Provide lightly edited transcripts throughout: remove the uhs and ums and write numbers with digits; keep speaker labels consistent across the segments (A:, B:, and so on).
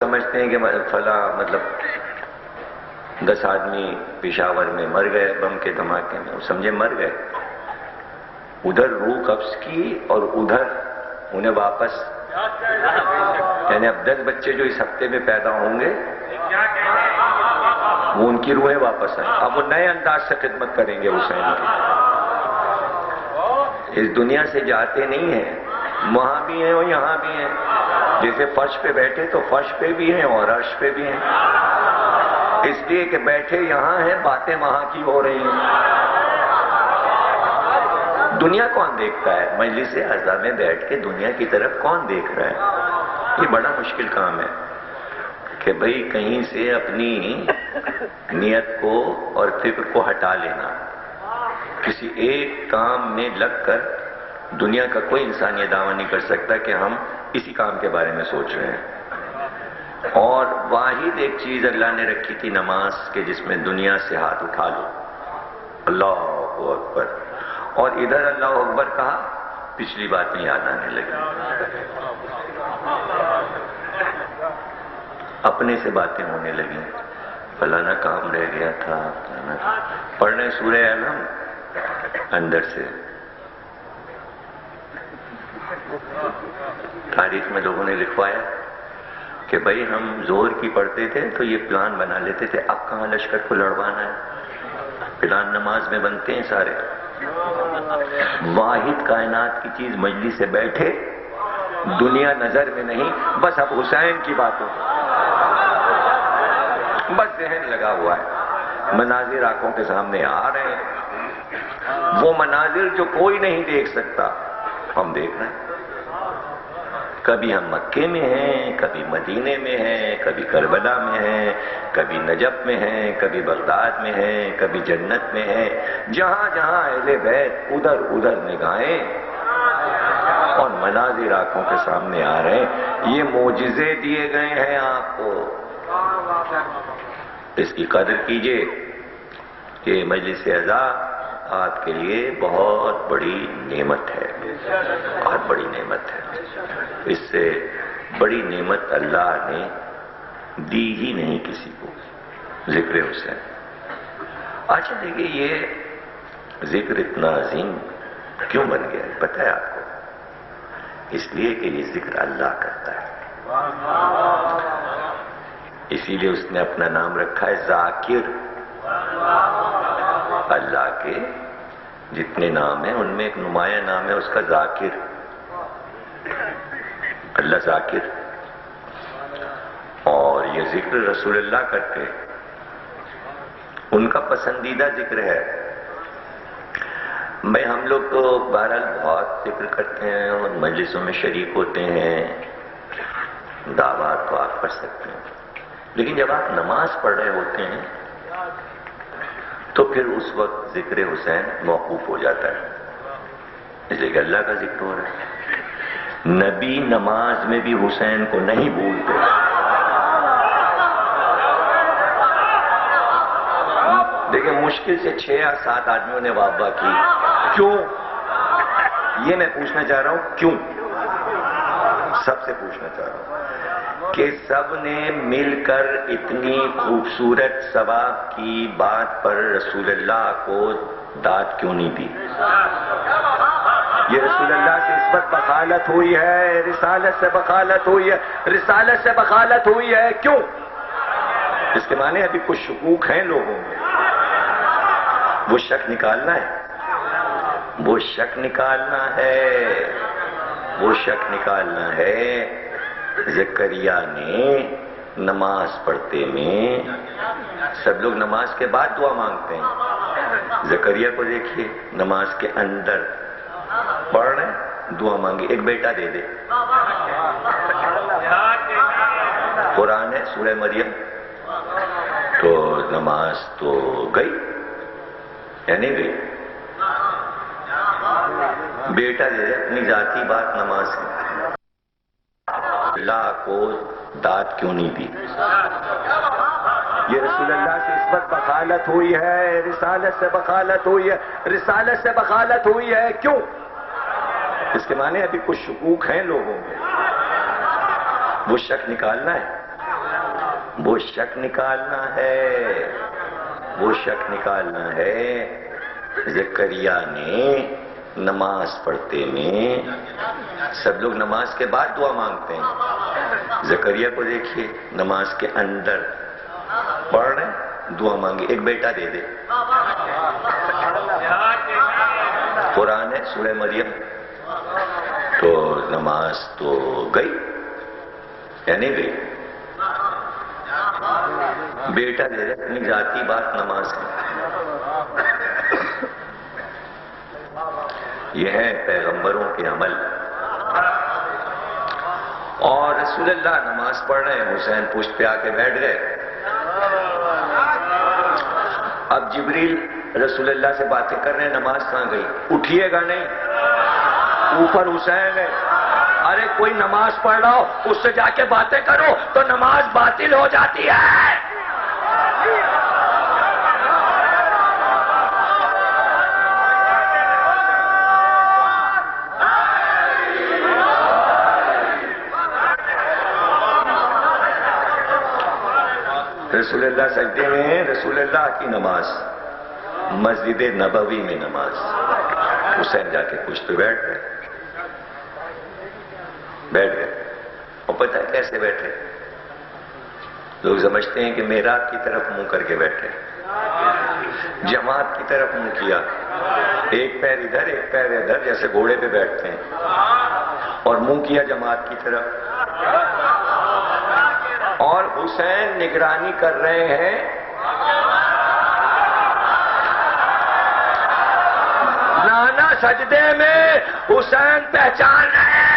A: سمجھتے ہیں کہ فلاں مطلب 10 آدمی پشاور میں مر گئے بم کے دھماکے میں، سمجھے مر گئے، ادھر روح قبض کی اور ادھر انہیں واپس، یعنی اب 10 بچے جو اس ہفتے میں پیدا ہوں گے وہ ان کی روحیں واپس آئیں، اب وہ نئے انداز سے خدمت کریں گے حسین کی، اس دنیا سے جاتے نہیں ہیں، وہاں بھی ہیں اور یہاں بھی ہیں، جیسے فرش پہ بیٹھے تو فرش پہ بھی ہیں اور عرش پہ بھی ہیں، اس لیے کہ بیٹھے یہاں ہیں، باتیں وہاں کی ہو رہی ہیں۔ دنیا کون دیکھتا ہے؟ مجلس عزا میں بیٹھ کے دنیا کی طرف کون دیکھ رہا ہے؟ یہ بڑا مشکل کام ہے کہ بھئی کہیں سے اپنی نیت کو اور فکر کو ہٹا لینا، کسی ایک کام میں لگ کر دنیا کا کوئی انسان یہ دعویٰ نہیں کر سکتا کہ ہم اسی کام کے بارے میں سوچ رہے ہیں۔ اور واحد ایک چیز اللہ نے رکھی تھی نماز کے، جس میں دنیا سے ہاتھ اٹھا لو، اللہ اکبر، اور ادھر اللہ اکبر کہا، پچھلی بات میں یاد آنے لگی، اپنے سے باتیں ہونے لگیں، فلانا کام رہ گیا تھا، پڑھنے سورہ علم اندر سے، تاریخ میں لوگوں نے لکھوایا کہ بھئی ہم زور کی پڑھتے تھے تو یہ پلان بنا لیتے تھے، اب کہاں لشکر کو لڑوانا ہے، پلان نماز میں بنتے ہیں سارے۔ واحد کائنات کی چیز مجلس سے بیٹھے، دنیا نظر میں نہیں، بس اب حسین کی باتوں، بس ذہن لگا ہوا ہے، مناظر آنکھوں کے سامنے آ رہے ہیں، وہ مناظر جو کوئی نہیں دیکھ سکتا ہم دیکھ رہے ہیں، کبھی ہم مکے میں ہیں، کبھی مدینے میں ہیں، کبھی کربلا میں ہیں، کبھی نجف میں ہیں، کبھی بغداد میں ہیں، کبھی جنت میں ہیں، جہاں جہاں اہل بیت ادھر ادھر نگاہیں اور مناظر آنکھوں کے سامنے آ رہے ہیں، یہ معجزے دیے گئے ہیں آپ کو، اس کی قدر کیجئے کہ مجلس عزا آپ کے لیے بہت بڑی نعمت ہے، بہت بڑی نعمت ہے، اس سے بڑی نعمت اللہ نے دی ہی نہیں کسی کو، ذکر حسین۔ اچھا دیکھیے یہ ذکر اتنا عظیم کیوں بن گیا ہے پتہ ہے آپ کو؟ اس لیے کہ یہ ذکر اللہ کرتا ہے، اسی لیے اس نے اپنا نام رکھا ہے ذاکر۔ اللہ کے جتنے نام ہیں ان میں ایک نمایاں نام ہے اس کا ذاکر، اللہ ذاکر، اور یہ ذکر رسول اللہ کرتے ہیں، ان کا پسندیدہ ذکر ہے۔ میں ہم لوگ تو بہرحال بہت ذکر کرتے ہیں اور مجلسوں میں شریک ہوتے ہیں، دعوات تو آپ پڑھ سکتے ہیں، لیکن جب آپ نماز پڑھ رہے ہوتے ہیں تو پھر اس وقت ذکر حسین موقوف ہو جاتا ہے، اس لیے کہ اللہ کا ذکر ہو رہا ہے۔ نبی نماز میں بھی حسین کو نہیں بھولتے، دیکھیں مشکل سے 6 یا 7 آدمیوں نے واہ واہ کی، کیوں؟ یہ میں پوچھنا چاہ رہا ہوں کیوں، سب سے پوچھنا چاہ رہا ہوں کہ سب نے مل کر اتنی خوبصورت ثواب کی بات پر رسول اللہ کو داد کیوں نہیں دی؟ یہ رسول اللہ سے اس وقت بخالت ہوئی ہے، رسالت سے بخالت ہوئی ہے، رسالت سے بخالت ہوئی ہے، کیوں؟ اس کے معنی ابھی کچھ شکوک ہیں لوگوں میں، وہ شک نکالنا ہے، وہ شک نکالنا ہے، وہ شک نکالنا ہے۔ زکریا نے نماز پڑھتے میں، سب لوگ نماز کے بعد دعا مانگتے ہیں، زکریا کو دیکھیے نماز کے اندر پڑھ رہے ہیں، دعا مانگی، ایک بیٹا دے دے، قرآن ہے سورہ مریم، تو نماز تو گئی یا نہیں گئی؟ بیٹا دے دے، اپنی ذاتی بات نماز کی، اللہ کو داد کیوں نہیں دی؟ یہ رسول اللہ سے اس وقت بخالت ہوئی ہے، رسالت سے بخالت ہوئی ہے، رسالت سے بخالت ہوئی ہے، کیوں؟ اس کے معنی ابھی کچھ شکوک ہیں لوگوں میں، وہ شک نکالنا ہے، وہ شک نکالنا ہے، وہ شک نکالنا ہے۔ زکریا نے نماز پڑھتے میں، سب لوگ نماز کے بعد دعا مانگتے ہیں، زکریا کو دیکھیے نماز کے اندر پڑھ رہے ہیں، دعا مانگی، ایک بیٹا دے دے۔ قرآن ہے سورہ مریم، تو نماز تو گئی یا نہیں گئی؟ بیٹا دے دے، اپنی ذاتی بات نماز کی۔ یہ ہے پیغمبروں کے عمل۔ اور رسول اللہ نماز پڑھ رہے ہیں، حسین پشت پہ آ کے بیٹھ گئے۔ اب جبریل رسول اللہ سے باتیں کر رہے ہیں، نماز کہاں گئی؟ اٹھیے گا نہیں، اوپر حسین ہے۔ ارے کوئی نماز پڑھ رہا ہو، اس سے جا کے باتیں کرو تو نماز باطل ہو جاتی ہے۔ رسول اللہ سجدے میں ہیں، رسول اللہ کی نماز، مسجد نبوی میں نماز، حسین جا کے پشت پہ بیٹھ گئے، اور پتہ ہے کیسے بیٹھے؟ لوگ سمجھتے ہیں کہ محراب کی طرف منہ کر کے بیٹھے، جماعت کی طرف منہ کیا، ایک پیر ادھر ایک پیر ادھر، جیسے گھوڑے پہ بیٹھتے ہیں، اور منہ کیا جماعت کی طرف، اور حسین نگرانی کر رہے ہیں۔ نانا سجدے میں، حسین پہچان رہے ہیں۔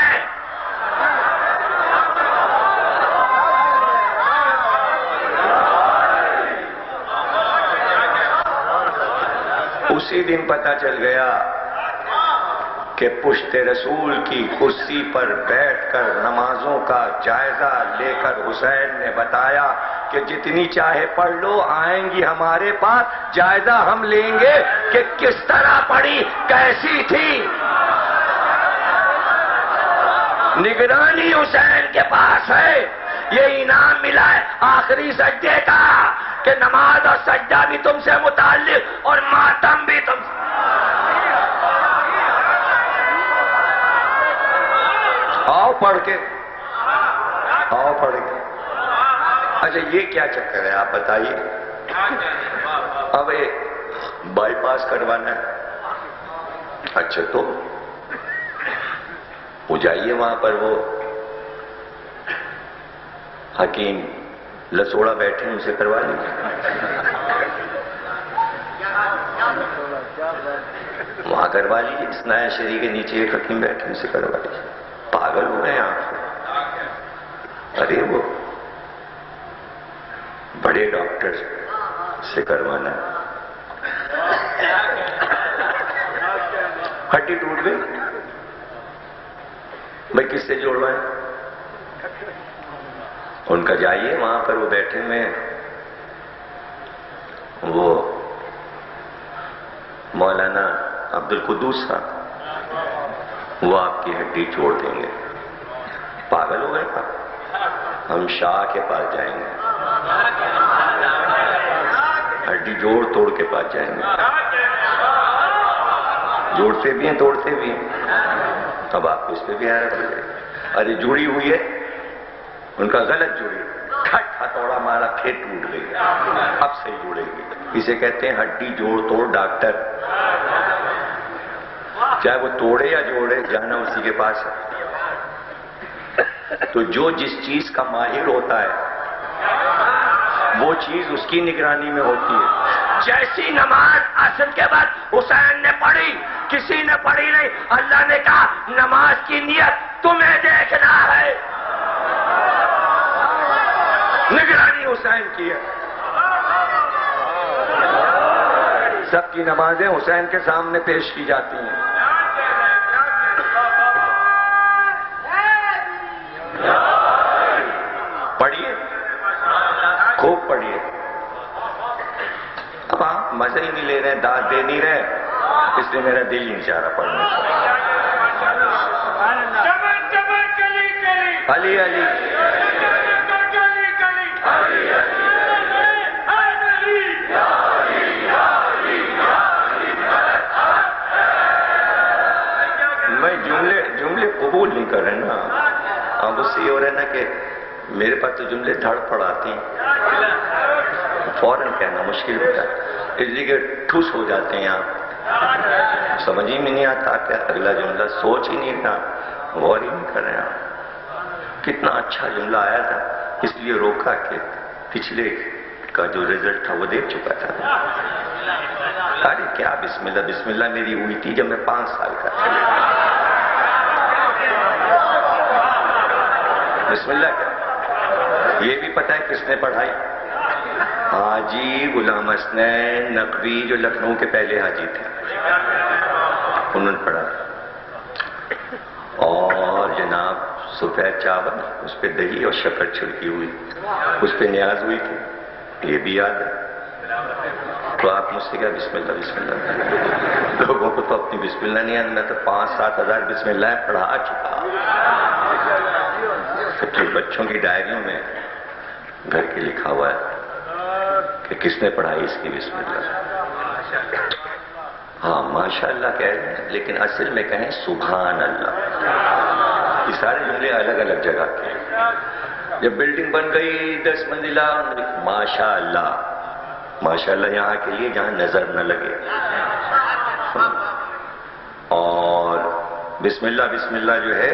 A: اسی دن پتہ چل گیا کہ پشت رسول کی کرسی پر بیٹھ کر نمازوں کا جائزہ لے کر حسین نے بتایا کہ جتنی چاہے پڑھ لو، آئیں گی ہمارے پاس، جائزہ ہم لیں گے کہ کس طرح پڑھی، کیسی تھی۔ نگرانی حسین کے پاس ہے، یہ انعام ملا ہے آخری سجدے کا کہ نماز اور سجدہ بھی تم سے متعلق اور ماتم بھی تم سے۔ آؤ پڑھ کے، آؤ پڑھ کے۔ اچھا یہ کیا چکر ہے آپ بتائیے؟ اب بائی پاس کروانا ہے، اچھا تو وہ جائیے وہاں پر، وہ حکیم لسوڑا بیٹھے ان سے کروا لیجیے، وہاں کروا لیجیے، اسنایا شریع کے نیچے ایک حکیم بیٹھے ان سے کروا لیجیے۔ پاگل ہو گئے آپ؟ ارے وہ بڑے ڈاکٹر سے کروانا، ہڈی ٹوٹ گئی بھائی کس سے جوڑوائیں؟ ان کا جائیے وہاں پر وہ بیٹھے ہوئے، وہ مولانا عبد القدوس صاحب، وہ آپ کی ہڈی چھوڑ دیں گے۔ پاگل ہو گئے تھا؟ ہم شاہ کے پاس جائیں گے، ہڈی جوڑ توڑ کے پاس جائیں گے، جوڑتے بھی ہیں توڑتے بھی ہیں۔ اب آپ کو اس پہ بھی حیرت ہو جائے، ارے جڑی ہوئی ہے، ان کا غلط جڑی، کھٹ ہتھوڑا مارا پھر ٹوٹ گئی، اب صحیح جڑے گی۔ اسے کہتے ہیں ہڈی جوڑ توڑ ڈاکٹر، چاہے وہ توڑے یا جوڑے، جانا اسی کے پاس ہے۔ تو جو جس چیز کا ماہر ہوتا ہے وہ چیز اس کی نگرانی میں ہوتی ہے۔ جیسی نماز عصر کے بعد حسین نے پڑھی، کسی نے پڑھی نہیں، اللہ نے کہا نماز کی نیت تمہیں دیکھنا ہے، نگرانی حسین کی ہے۔ سب کی نمازیں حسین کے سامنے پیش کی جاتی ہیں۔ پڑھیے، خوب پڑھیے۔ اب آپ مزے ہی نہیں لے رہے، داد دے نہیں رہے، اس لیے میرا دل نہیں چاہ رہا پڑھنے کا۔ علی علی میرے پاس تو جملے دھڑ پڑ آتے ہیں، فوراً کہنا مشکل ہوتا ہے، اس لیے کہ ٹھوس ہو جاتے ہیں آپ، سمجھ ہی میں نہیں آتا کہ اگلا جملہ سوچ ہی نہیں تھا، غور ہی نہیں کر رہے آپ۔ کتنا اچھا جملہ آیا تھا، اس لیے روکا کہ پچھلے کا جو رزلٹ تھا وہ دیکھ چکا تھا۔ ارے کیا بسم اللہ، بسم اللہ میری ہوئی تھی جب میں 5 سال کا تھا۔ بسم اللہ کیا، یہ بھی پتہ ہے کس نے پڑھائی؟ حاجی غلام حسنین نقوی جو لکھنؤ کے پہلے حاجی تھے، انہوں نے پڑھا، اور جناب سفید چاول اس پہ دہی اور شکر چھڑکی ہوئی، اس پہ نیاز ہوئی تھی، یہ بھی یاد ہے۔ تو آپ مجھ سے کیا بسم اللہ بسم اللہ، لوگوں کو تو اپنی بسم اللہ نہیں آتی، میں تو 5-7 ہزار بسم اللہ پڑھا چکا۔ سچے بچوں کی ڈائریوں میں گھر کے لکھا ہوا ہے کہ کس نے پڑھائی اس کی بسم اللہ۔ ہاں ماشاءاللہ کہہ رہے ہیں، لیکن اصل میں کہیں سبحان اللہ۔ یہ سارے جملے الگ الگ جگہ کے ہیں۔ جب بلڈنگ بن گئی 10 منزلہ، ماشاءاللہ، ماشاءاللہ یہاں کے لیے جہاں نظر نہ لگے، اور بسم اللہ جو ہے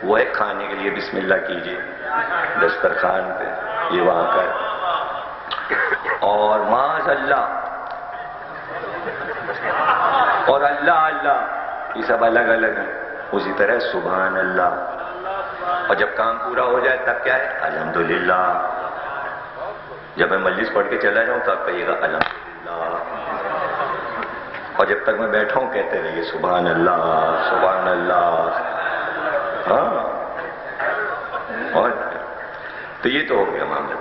A: وہ ہے کھانے کے لیے بسم اللہ کیجئے دسترخوان پہ، یہ وہاں کا ہے، اور معاذ اللہ اور اللہ اللہ یہ سب الگ الگ ہیں۔ اسی طرح سبحان اللہ، اور جب کام پورا ہو جائے تب کیا ہے؟ الحمدللہ۔ جب میں مجلس پڑھ کے چلا جاؤں تو آپ کہیے گا الحمدللہ، اور جب تک میں بیٹھا ہوں کہتے رہیے سبحان اللہ سبحان اللہ۔ ہاں، اور تو یہ تو ہو گیا معاملہ۔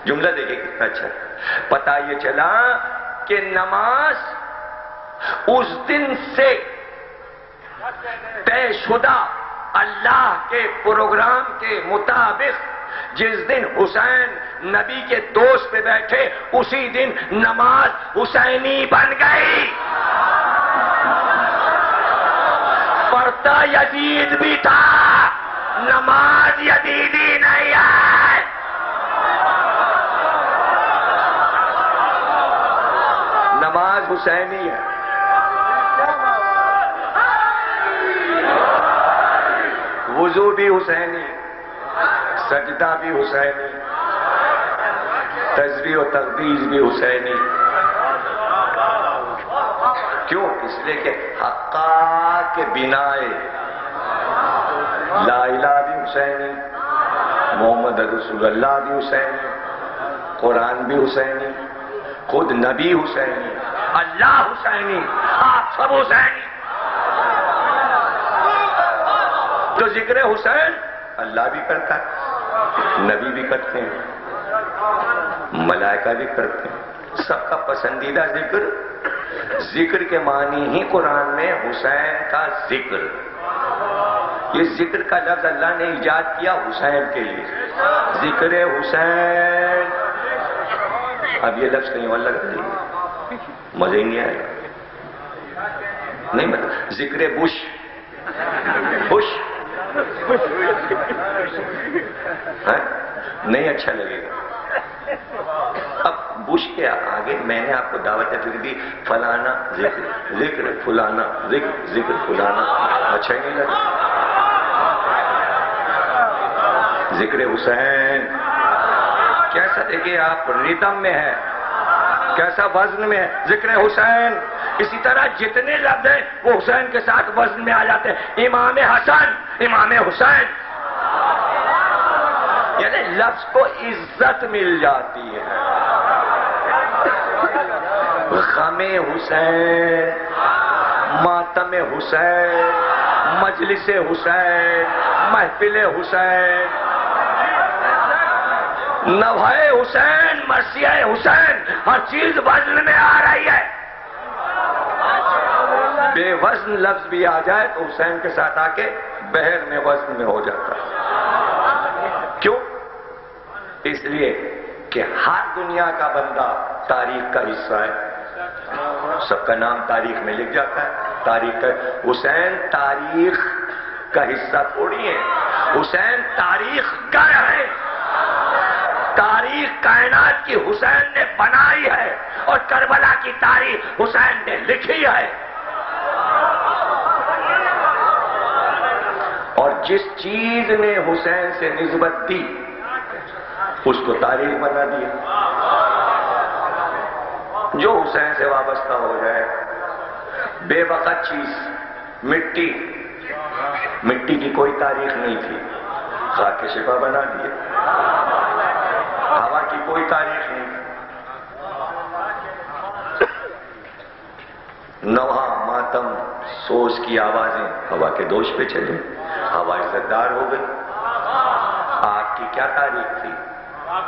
A: جملہ دیکھیں کتنا اچھا ہے، پتہ یہ چلا کہ نماز اس دن سے طے شدہ اللہ کے پروگرام کے مطابق جس دن حسین نبی کے دوست پہ بیٹھے اسی دن نماز حسینی بن گئی۔ پڑھتا یزید بھی تھا، نماز یزیدی نہیں ہے۔ نماز حسینی ہے۔ وضو بھی حسینی، سجدہ بھی حسینی، تسبیح و تقدیس بھی حسینی۔ کیوں؟ اس لیے کہ حقا کے بنائے لا الہ بھی حسینی، محمد رسول اللہ بھی حسینی، قرآن بھی حسینی، خود نبی حسینی، اللہ حسینی، آپ سب حسینی۔ تو ذکر حسین اللہ بھی کرتا ہے، نبی بھی کرتے ہیں، ملائکہ بھی کرتے ہیں، سب کا پسندیدہ ذکر کے معنی ہی قرآن میں حسین کا ذکر۔ یہ ذکر کا لفظ اللہ نے ایجاد کیا حسین کے لیے، ذکر حسین۔ اب یہ لفظ کہیں اور لگ رہی ہے، مزے ہی نہیں آئے گا، نہیں مطلب ذکر بش نہیں اچھا لگے گا۔ اب بش کے آگے میں نے آپ کو دعوت فکر دی، فلانا ذکر فلانا ذکر فلانا، اچھا ہی نہیں لگا۔ ذکر حسین کیسا دیکھیں آپ ریتم میں ہے، کیسا وزن میں ہے ذکر حسین۔ اسی طرح جتنے لفظ ہیں وہ حسین کے ساتھ وزن میں آ جاتے ہیں، امام حسن، امام حسین، یعنی لفظ کو عزت مل جاتی ہے۔ غم حسین، ماتم حسین، مجلس حسین، محفل حسین، نوحہ حسین، مرثیہ حسین، ہر چیز وزن میں آ رہی ہے۔ بے وزن لفظ بھی آ جائے تو حسین کے ساتھ آ کے بحر میں وزن میں ہو جاتا ہے۔ کیوں؟ اس لیے کہ ہر دنیا کا بندہ تاریخ کا حصہ ہے، سب کا نام تاریخ میں لکھ جاتا ہے، تاریخ کا۔ حسین تاریخ کا حصہ تھوڑی ہے، حسین تاریخ گڑھ ہے۔ تاریخ کائنات کی حسین نے بنائی ہے اور کربلا کی تاریخ حسین نے لکھی ہے. اور جس چیز نے حسین سے نسبت دی اس کو تاریخ بنا دیا. جو حسین سے وابستہ ہو جائے، بے وقت چیز مٹی، مٹی کی کوئی تاریخ نہیں تھی، خاک شفا بنا دیے. ہوا کی کوئی تاریخ نہیں تھی، نوحہ ماتم سوز کی آوازیں ہوا کے دوش پہ چلے، ہوا عزت دار ہو گئی. آگ کی کیا تاریخ تھی؟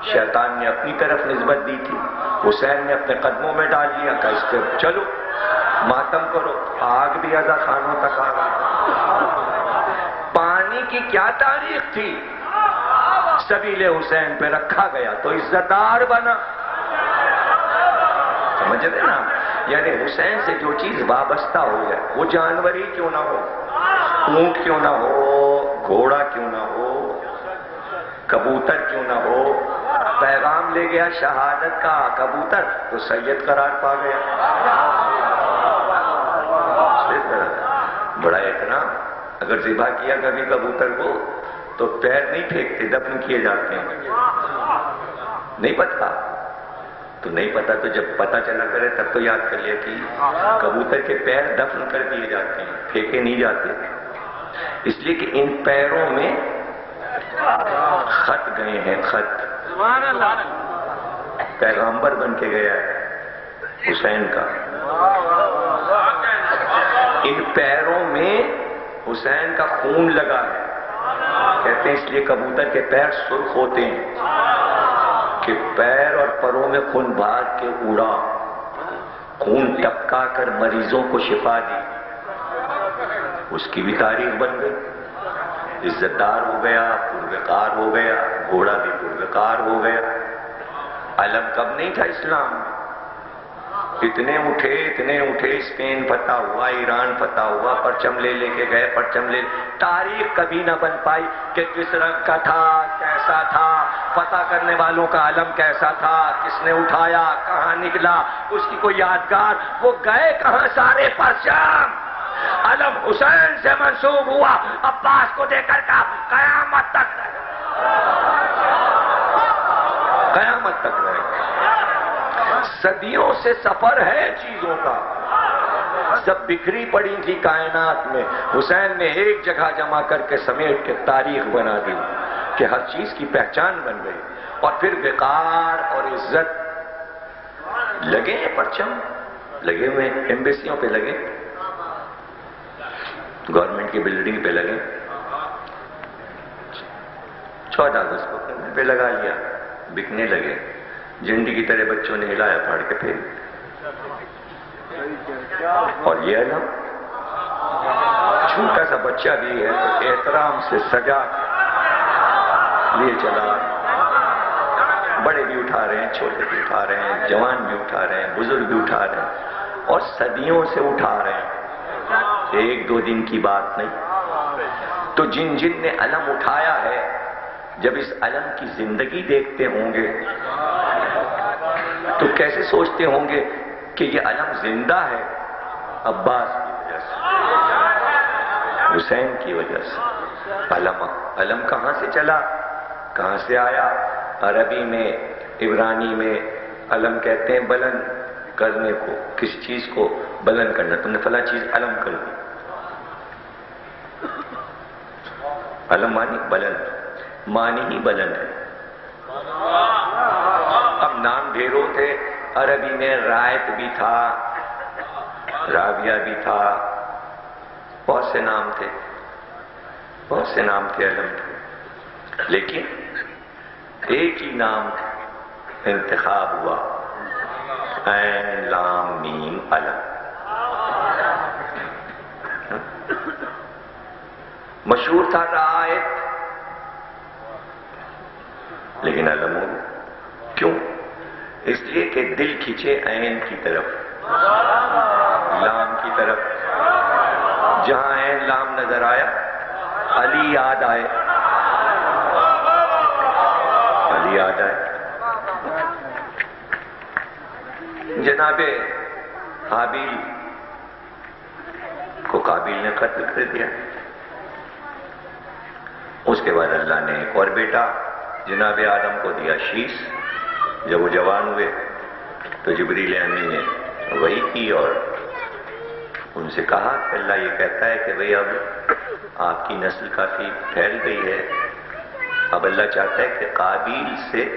A: شیطان نے اپنی طرف نسبت دی تھی، حسین نے اپنے قدموں میں ڈال لیا کہ اس پہ چلو ماتم کرو. آگ بھی عزا خانوں تک آ گئی. پانی کی کیا تاریخ تھی؟ سبیل حسین پہ رکھا گیا تو عزت دار بنا. سمجھ رہے نا؟ یعنی حسین سے جو چیز وابستہ ہو جائے، وہ جانور ہی کیوں نہ ہو، اونٹ کیوں نہ ہو، گھوڑا کیوں نہ ہو، کبوتر کیوں نہ ہو، پیغام لے گیا شہادت کا کبوتر تو سید قرار پا گیا. بڑا احترام. اگر ذبح کیا کبھی کبوتر کو تو پیر نہیں پھینکتے، دفن کیے جاتے ہیں. نہیں پتا تو نہیں پتا، تو جب پتا چلا کرے تب تو یاد کر لیا کہ کبوتر کے پیر دفن کر دیے جاتے ہیں، پھینکے نہیں جاتے. اس لیے کہ ان پیروں میں خط گئے ہیں، خط. پیغامبر بن کے گیا ہے حسین کا. ان پیروں میں حسین کا خون لگا ہے. کہتے ہیں اس لیے کبوتر کے پیر سرخ ہوتے ہیں کہ پیر اور پروں میں خون بھاگ کے اڑا، خون ٹپکا کر مریضوں کو شفا دی. اس کی بھی تاریخ بن گئی. عزت دار ہو گیا، پروقار ہو گیا، گھوڑا بھی پروقار ہو گیا. علم کب نہیں تھا اسلام میں؟ اتنے اٹھے، اسپین فتح ہوا، ایران فتح ہوا، پرچم لے لے کے گئے، پرچم لے. تاریخ کبھی نہ بن پائی کہ کس رنگ کا تھا، کیسا تھا، فتح کرنے والوں کا علم کیسا تھا، کس نے اٹھایا، کہاں نکلا، اس کی کوئی یادگار. وہ گئے کہاں سارے پرچم؟ علم حسین سے منسوب ہوا، عباس کو دے کر کا قیامت تک رہے، قیامت تک رہے. صدیوں سے سفر ہے چیزوں کا. سب بکھری پڑی تھی کائنات میں، حسین نے ایک جگہ جمع کر کے سمیٹ کے تاریخ بنا دی کہ ہر چیز کی پہچان بن گئی. اور پھر وقار اور عزت لگے ہیں، پرچم لگے ہوئے ہیں، ایمبیسیوں پہ لگے، گورنمنٹ کی بلڈنگ پہ لگے. 14 اگست کو پہ لگا لیا، بکنے لگے. جھنڈی کی طرح بچوں نے ہلایا پھاڑ کے پھر. اور یہ علم چھوٹا سا بچہ بھی ہے تو احترام سے سجا کے لیے چلا. بڑے بھی اٹھا رہے ہیں، چھوٹے بھی اٹھا رہے ہیں، جوان بھی اٹھا رہے ہیں، بزرگ بھی اٹھا رہے ہیں، اور صدیوں سے اٹھا رہے ہیں. ایک دو دن کی بات نہیں. تو جن نے علم اٹھایا ہے، جب اس علم کی زندگی دیکھتے ہوں گے تو کیسے سوچتے ہوں گے کہ یہ علم زندہ ہے؟ عباس کی وجہ سے، حسین کی وجہ سے. علم کہاں سے چلا، کہاں سے آیا؟ عربی میں، عبرانی میں علم کہتے ہیں بلند کرنے کو. کسی چیز کو بلند کرنا، تم نے فلاں چیز علم کر دی. علم مانی بلند، مانی ہی بلند ہے. اب نام ڈھیروں تھے. عربی میں رائت بھی تھا، رابعہ بھی تھا، بہت سے نام تھے، بہت سے نام تھے، علم تھے. لیکن ایک ہی نام انتخاب ہوا، عین لام میم علم. مشہور تھا رائت، لیکن علم ہو گیا. کیوں؟ اس لیے کہ دل کھینچے عین کی طرف، لام کی طرف. جہاں عین لام نظر آیا علی یاد آئے، علی یاد آئے. جناب حابیل کو قابیل نے قتل کر دیا. اس کے بعد اللہ نے ایک اور بیٹا جناب آدم کو دیا، شیش. جب وہ جوان ہوئے تو جبریل امین نے وحی کی اور ان سے کہا کہ اللہ یہ کہتا ہے کہ بھئی اب آپ کی نسل کافی پھیل گئی ہے، اب اللہ چاہتا ہے کہ قابیل سے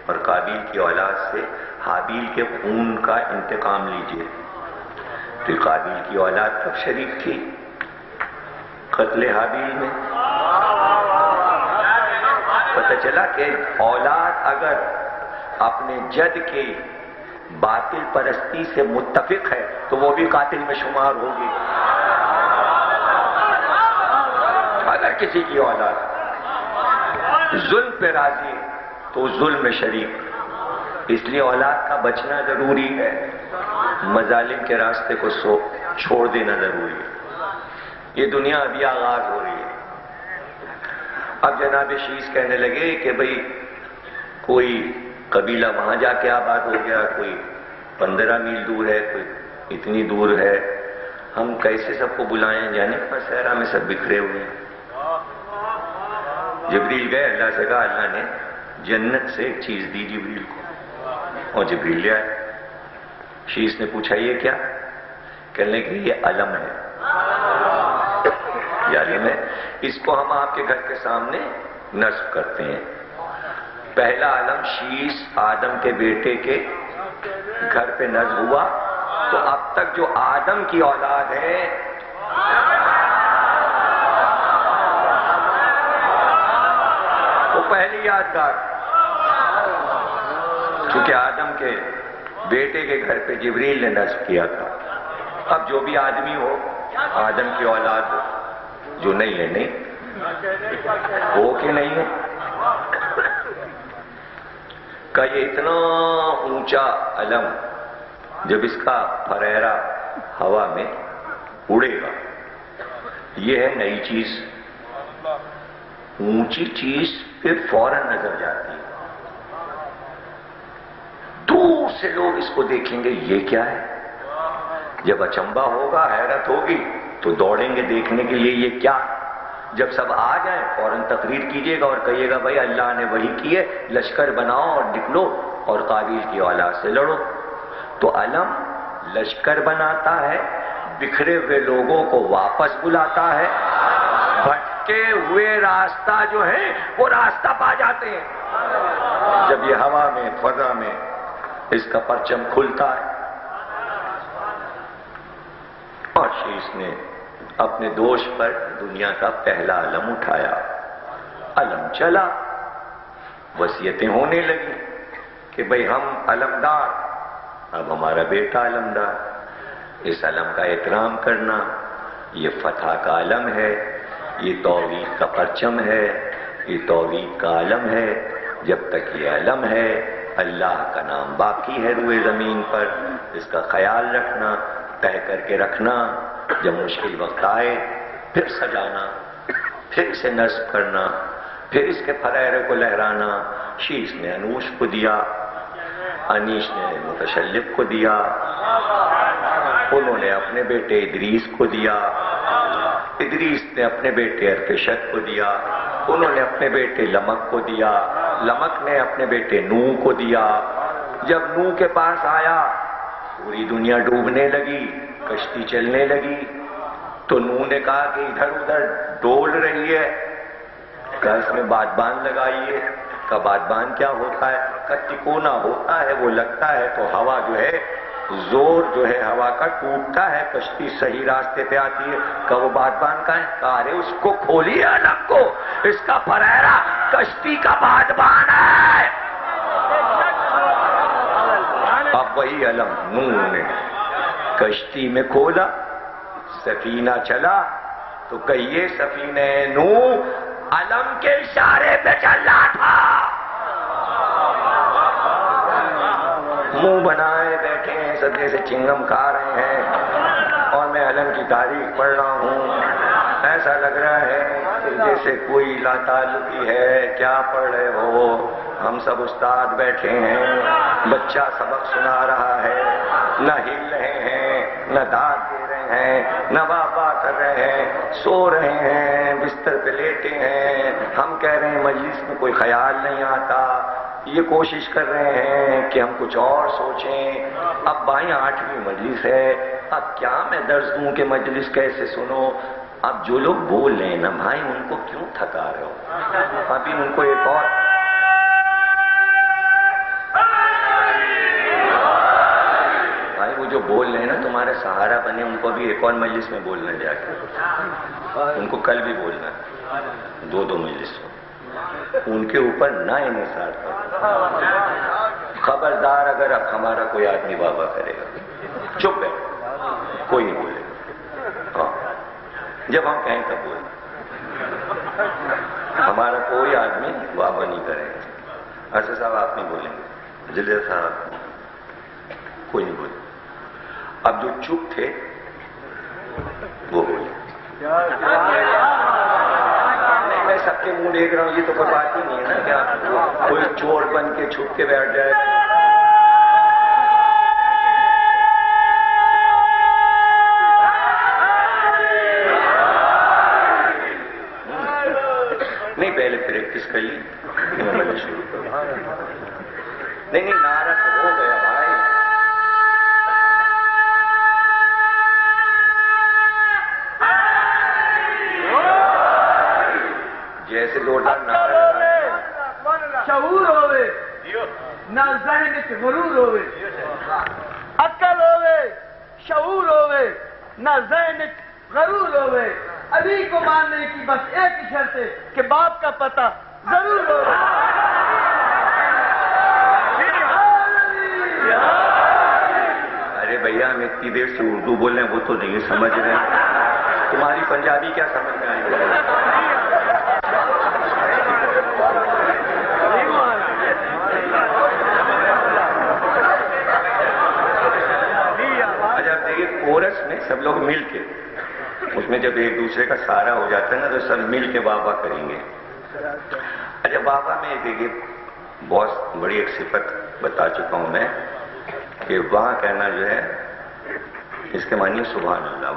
A: اور قابیل کی اولاد سے حابیل کے خون کا انتقام لیجئے. تو قابیل کی اولاد کب شریک تھی قتل حابیل میں؟ پتہ چلا کہ اولاد اگر اپنے جد کے باطل پرستی سے متفق ہے تو وہ بھی قاتل میں شمار ہوگی. اگر کسی کی اولاد ظلم پہ راضی ہے تو ظلم میں شریک. اس لیے اولاد کا بچنا ضروری ہے، مظالم کے راستے کو چھوڑ دینا ضروری ہے. یہ دنیا ابھی آغاز ہو رہی ہے. اب جناب شیش کہنے لگے کہ بھئی کوئی قبیلہ وہاں جا کے آباد ہو گیا، کوئی 15 میل دور ہے، کوئی اتنی دور ہے، ہم کیسے سب کو بلائیں؟ جانے پر صحرا میں سب بکھرے ہوئے ہیں. جبریل گئے، اللہ سے کہا. اللہ نے جنت سے ایک چیز دی جبریل کو اور جبریل لے آئے. شیش نے پوچھا یہ کیا؟ کہنے لگے یہ علم ہے. یہ علم ہے، اس کو ہم آپ کے گھر کے سامنے نصب کرتے ہیں. پہلا علم شیش آدم کے بیٹے کے گھر پہ نصب ہوا تو اب تک جو آدم کی اولاد ہے وہ پہلی یادگار، کیونکہ آدم کے بیٹے کے گھر پہ جبریل نے نصب کیا تھا. اب جو بھی آدمی ہو، آدم کی اولاد ہو، جو نہیں ہے نہیں ہو کہ نہیں ہے. کہ یہ اتنا اونچا علم جب اس کا پھریرا ہوا میں اڑے گا، یہ ہے نئی چیز. اونچی چیز پھر فوراً نظر جاتی ہے. دور سے لوگ اس کو دیکھیں گے یہ کیا ہے. جب اچنبا ہوگا، حیرت ہوگی تو دوڑیں گے دیکھنے کے لیے یہ کیا. جب سب آ جائیں فوراً تقریر کیجئے گا اور کہیے گا بھائی اللہ نے وحی کی ہے، لشکر بناؤ اور نکلو اور قابیل کی اولاد سے لڑو. تو علم لشکر بناتا ہے، بکھرے ہوئے لوگوں کو واپس بلاتا ہے، بھٹکے ہوئے راستہ جو ہے وہ راستہ پا جاتے ہیں. جب یہ ہوا میں فضا میں اس کا پرچم کھلتا ہے. اور شیش نے اپنے دوش پر دنیا کا پہلا علم اٹھایا. علم چلا، وصیتیں ہونے لگی کہ بھئی ہم علمدار، اب ہمارا بیٹا علمدار. اس علم کا احترام کرنا، یہ فتح کا علم ہے، یہ توحید کا پرچم ہے، یہ توحید کا علم ہے. جب تک یہ علم ہے اللہ کا نام باقی ہے روئے زمین پر. اس کا خیال رکھنا، طے کر کے رکھنا. جب مشکل وقت آئے پھر سجانا، پھر اسے نصب کرنا، پھر اس کے پھریرے کو لہرانا. شیش نے انوش کو دیا، انیش نے متشلب کو دیا، انہوں نے اپنے بیٹے ادریس کو دیا، ادریس نے اپنے بیٹے ارفشد کو دیا، انہوں نے اپنے بیٹے لمک کو دیا، لمک نے اپنے بیٹے نوح کو دیا. جب نوح کے پاس آیا پوری دنیا ڈوبنے لگی، کشتی چلنے لگی. تو نوح نے کہا کہ ادھر ادھر ڈول رہی ہے، کہا اس میں بادبان لگائیے. کا بادبان کیا ہوتا ہے؟ کا تکونا ہوتا ہے، وہ لگتا ہے تو ہوا جو ہے، زور جو ہے ہوا کا ٹوٹتا ہے، کشتی صحیح راستے پہ آتی ہے. کہ وہ بادبان کا ہے؟ کہا ارے اس کو کھولیے علم کو، اس کا پھریرا کشتی کا بادبان ہے. اب وہی علم نوح نے کشتی میں کھولا، سفینہ چلا. تو کہیے سفینہ نوح علم کے اشارے پہ چل رہا تھا. منہ بنائے بیٹھے ہیں، سدے سے چنگم کھا رہے ہیں اور میں علم کی تاریخ پڑھ رہا ہوں. ایسا لگ رہا ہے کہ جیسے کوئی لا تعلقی ہے. کیا پڑھ رہے ہو؟ ہم سب استاد بیٹھے ہیں، بچہ سبق سنا رہا ہے، نہ ہل رہے ہیں، نہ داد دے رہے ہیں، نہ واہ واہ کر رہے ہیں، سو رہے ہیں، بستر پہ لیٹے ہیں، ہم کہہ رہے ہیں مجلس میں کوئی خیال نہیں آتا، یہ کوشش کر رہے ہیں کہ ہم کچھ اور سوچیں۔ اب بھائی 8ویں مجلس ہے، اب کیا میں درس دوں کہ مجلس کیسے سنو؟ اب جو لوگ بول رہے ہیں نا بھائی، ان کو کیوں تھکا رہے ہو؟ ابھی ان کو ایک اور بھائی، وہ جو بول رہے ہیں نا تمہارے سہارا بنے، ان کو بھی ایک اور مجلس میں بولنا جا کے، ان کو کل بھی بولنا ہے، 2 مجلس ہو، ان کے اوپر نہ انحصار کرو۔ خبردار اگر اب ہمارا کوئی آدمی بابا کرے گا، چپ ہے، کوئی نہیں بولے گا، ہاں جب ہم کہیں تب بولیں، ہمارا کوئی آدمی بابا نہیں کرے گا۔ ارشد صاحب آپ نہیں بولیں گے، جلیل صاحب کوئی نہیں بولے، اب جو چپ تھے وہ بولے۔ نہیں، میں سب کے منہ دیکھ رہا ہوں، یہ تو کوئی بات ہی نہیں ہے نا کہ آپ کوئی چور بن کے چھپ کے بیٹھ جائے۔ نہیں، پہلے پریکٹس کر لی، میں شروع کروں۔ نہیں نعرہ ہو گیا بھائی۔ جیسے زوردار نعرہ
B: شعور ہوئے، نہ ذہن وچ غرور ہوئے، عقل ہوئے، شعور ہوئے، نہ ذہن وچ غرور ہوئے۔ علی کو ماننے کی بس ایک ہی شرط ہے کہ باپ کا پتہ ضرور ہوگا۔
A: ارے بھیا، ہم اتنی دیر سے اردو بول رہے ہیں، وہ تو نہیں سمجھ رہے، تمہاری پنجابی کیا سمجھ میں آئی ہے؟ اچھا دیکھیے، کورس میں سب لوگ مل کے، اس میں جب ایک دوسرے کا سہارا ہو جاتا ہے نا تو سب مل کے واہ واہ کریں گے۔ اچھا واہ واہ میں دیکھیے بہت بڑی ایک صفت بتا چکا ہوں میں کہ واہ کہنا جو ہے اس کے معنی سبحان اللہ،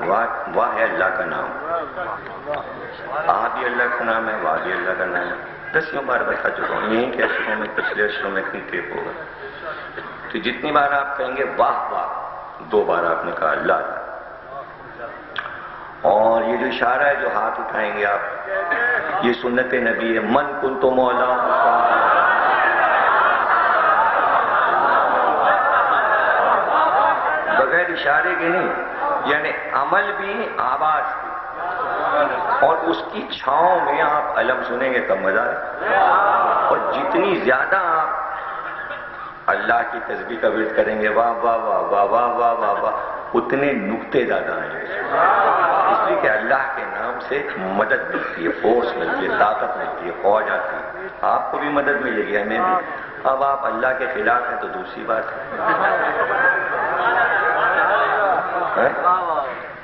A: واہ ہے اللہ کا نام، آ بھی اللہ کا نام ہے، واہ بھی اللہ کا نام ہے، 10 بار بتا چکا ہوں، یہیں کے اشروں میں پچھلے اشروں میں اتنی ٹیپ ہوگا، تو جتنی بار آپ کہیں گے واہ واہ، 2 بار آپ نے کہا اللہ اللہ۔ اور یہ جو اشارہ ہے جو ہاتھ اٹھائیں گے آپ، یہ سنت نبی ہے، من کنت مولا، بغیر اشارے کے نہیں، یعنی عمل بھی آواز بھی، اور اس کی چھاؤں میں آپ علم سنیں گے تب مزہ ہے، اور جتنی زیادہ آپ اللہ کی تسبیح کا ورد کریں گے واہ واہ واہ واہ واہ واہ واہ واہ، اتنے نقطے زیادہ آئیں گے، اس لیے کہ اللہ کے نام سے مدد ملتی ہے، فورس ملتی ہے، طاقت ملتی ہے، فوج آتی ہے، آپ کو بھی مدد ملے گی، ہمیں بھی۔ اب آپ اللہ کے خلاف ہیں تو دوسری بات ہے۔